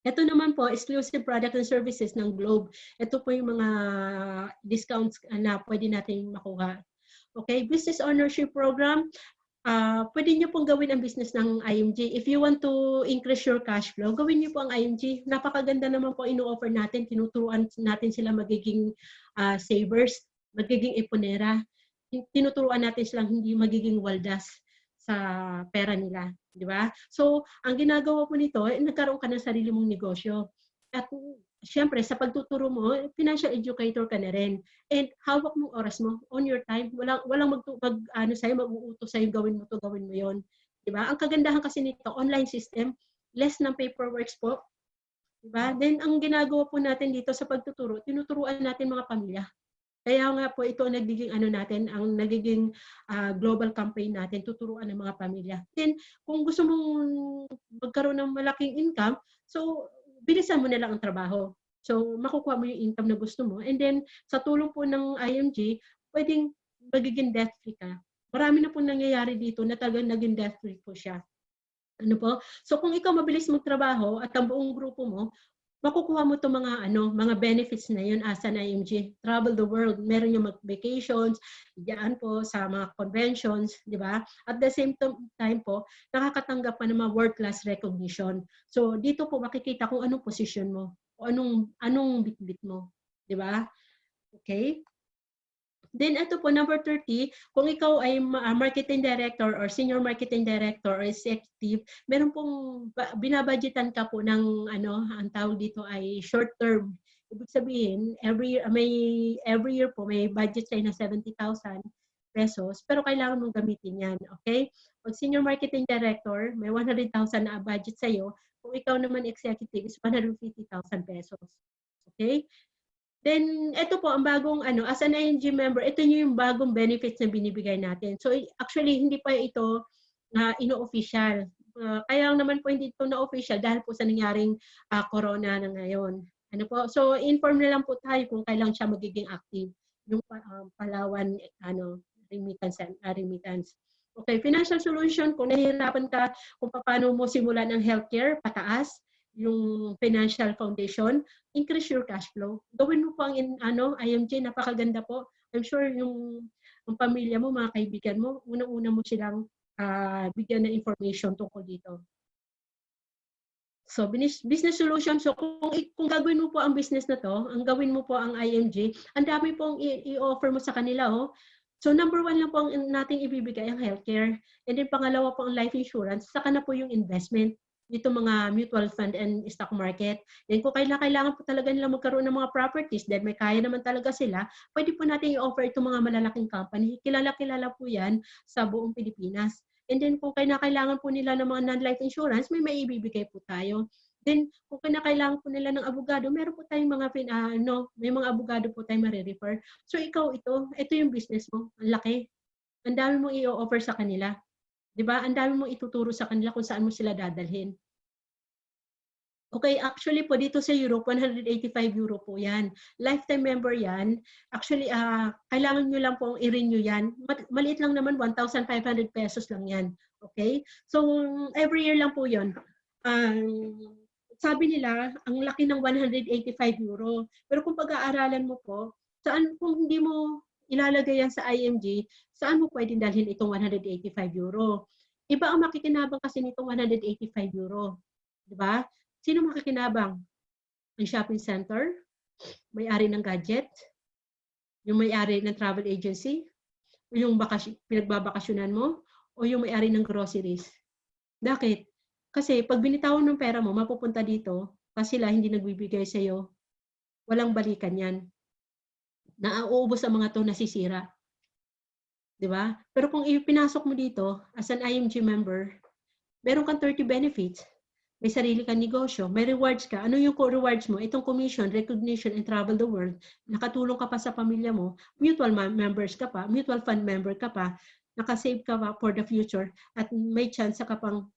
Ito naman po, exclusive product and services ng Globe. Ito po yung mga discounts na pwede natin makuha. Okay, business ownership program. Pwede nyo pong gawin ang business ng IMG. If you want to increase your cash flow, gawin nyo po ang IMG. Napakaganda naman po ino-offer natin. Tinuturuan natin sila magiging savers, magiging iponera. Tinuturuan natin silang hindi magiging waldas sa pera nila. Di ba? So, ang ginagawa po nito, nagkaroon ka ng sarili mong negosyo. At syempre, sa pagtuturo mo, financial educator ka na rin. And hawak mong oras mo, on your time. Walang mag-uutos sa'yo, gawin mo to, gawin mo yon. Di ba? Ang kagandahan kasi nito, online system, less ng paperwork po. Di ba? Then, ang ginagawa po natin dito sa pagtuturo, tinuturuan natin mga pamilya. Kaya nga po ito ang nagiging global campaign natin, tuturuan ng mga pamilya. Then, kung gusto mong magkaroon ng malaking income, so bilisan mo na lang ang trabaho. So, makukuha mo yung income na gusto mo. And then, sa tulong po ng IMG, pwedeng magiging debt free ka. Marami na po nangyayari dito na talagang naging debt free po siya. Ano po? So, kung ikaw mabilis magtrabaho at ang buong grupo mo, makukuha mo to mga benefits na yun as an IMG. Travel the world. Meron yung mag-vacations, diyan po sa mga conventions, di ba? At the same time po, nakakatanggap pa ng mga world-class recognition. So, dito po makikita kung anong position mo, o anong bit-bit mo. Di ba? Okay? Then ito po, number 30, kung ikaw ay marketing director or senior marketing director or executive, meron pong binabudgetan ka po ng ang tawag dito ay short term. Ibig sabihin, every year po may budget tayo na 70,000 pesos, pero kailangan mong gamitin yan, okay? Pag senior marketing director, may 100,000 na budget sa'yo. Kung ikaw naman executive, is 150,000 pesos. Okay? Then, ito po, ang bagong, as an IMG member, ito yung bagong benefits na binibigay natin. So, actually, hindi pa ito ino-official. Kaya naman po hindi ito na-official dahil po sa nangyaring corona na ngayon. So, inform na lang po tayo kung kailan siya magiging active. Yung Palawan, remittance. Okay, financial solution, kung nahihirapan ka kung paano mo simulan ang healthcare, pataas, yung financial foundation, increase your cash flow. Gawin mo po ang IMG, napakaganda po. I'm sure ang pamilya mo, mga kaibigan mo, unang-una mo silang bigyan ng information tungkol dito. So, business solution. So, kung gagawin mo po ang business na to, ang gawin mo po ang IMG, ang dami pong i-offer mo sa kanila. So, number 1 lang po ang nating ibibigay ang healthcare. And then, pangalawa po ang life insurance. Saka na po yung investment. Dito mga mutual fund and stock market. Then kung kailangan po talaga nila magkaroon ng mga properties, then may kaya naman talaga sila, pwede po natin i-offer itong mga malalaking company. Kilala po yan sa buong Pilipinas. And then kung kailangan po nila ng mga non-life insurance, may maibibigay po tayo. Then kung kailangan po nila ng abogado, meron po tayong mga may mga abogado po tayong marirefer. So ito yung business mo. Ang laki. Ang dami mong i-offer sa kanila. 'Di ba? Ang dami mong ituturo sa kanila kung saan mo sila dadalhin. Okay, actually po dito sa Europe, 185 euro po yan. Lifetime member yan. Actually, kailangan nyo lang pong i-renew yan. Maliit lang naman, 1,500 pesos lang yan. Okay? So, every year lang po yun. Sabi nila, ang laki ng 185 euro. Pero kung pag-aaralan mo po, kung hindi mo ilalagay yan sa IMG, saan mo pwedeng dalhin itong 185 euro? Iba ang makikinabang kasi nitong 185 euro. Diba? Sino makikinabang? Ang shopping center? May-ari ng gadget? Yung may-ari ng travel agency? O yung pinagbabakasyonan mo? O yung may-ari ng groceries? Bakit? Kasi pag binitawan ng pera mo, mapupunta dito, kasi sila hindi nagbibigay sa'yo, walang balikan yan. Nauubos ang mga to, nasisira. Diba? Pero kung ipinasok mo dito, as an IMG member, meron kang 30 benefits. May sarili kang negosyo, may rewards ka. Ano yung rewards mo? Itong commission, recognition, and travel the world. Nakatulong ka pa sa pamilya mo, mutual members ka pa, mutual fund member ka pa, nakasave ka pa for the future, at may chance ka pang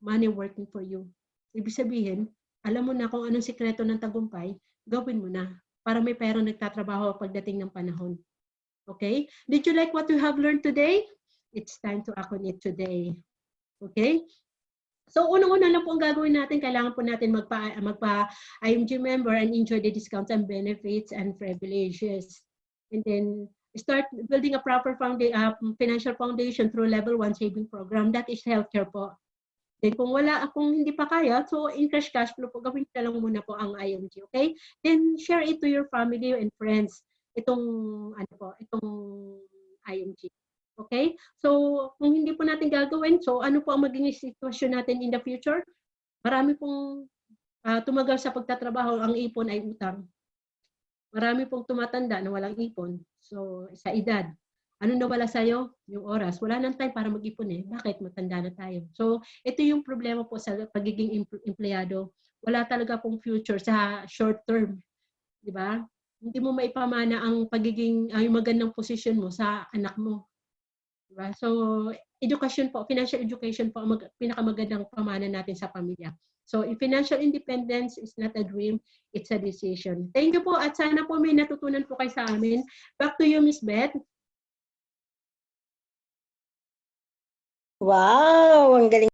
money working for you. Ibig sabihin, alam mo na kung anong sikreto ng tagumpay, gawin mo na para may perang nagtatrabaho pagdating ng panahon. Okay? Did you like what you have learned today? It's time to act on it today. Okay? So, unang-una lang po ang gagawin natin, kailangan po natin magpa-IMG member and enjoy the discounts and benefits and privileges. And then, start building a proper financial foundation through level 1 saving program. That is healthcare po. Then, kung hindi pa kaya, so in cash flow po, gawin na lang muna po ang IMG, okay? Then, share it to your family and friends. Itong IMG. Okay? So, kung hindi po natin gagawin, so ano po ang magiging sitwasyon natin in the future? Marami pong tumagal sa pagtatrabaho, ang ipon ay utang. Marami pong tumatanda na walang ipon. So, sa edad. Ano nawala sa'yo? Yung oras. Wala nang time para mag-ipon eh. Bakit? Matanda na tayo. So, ito yung problema po sa pagiging empleyado. Wala talaga pong future sa short term. Di ba? Hindi mo maipamana ang yung magandang posisyon mo sa anak mo. Diba? So, education po, financial education po ang pinakamagandang pamana natin sa pamilya. So, financial independence is not a dream, it's a decision. Thank you po at sana po may natutunan po kayo sa amin. Back to you, Miss Beth. Wow! Ang galing.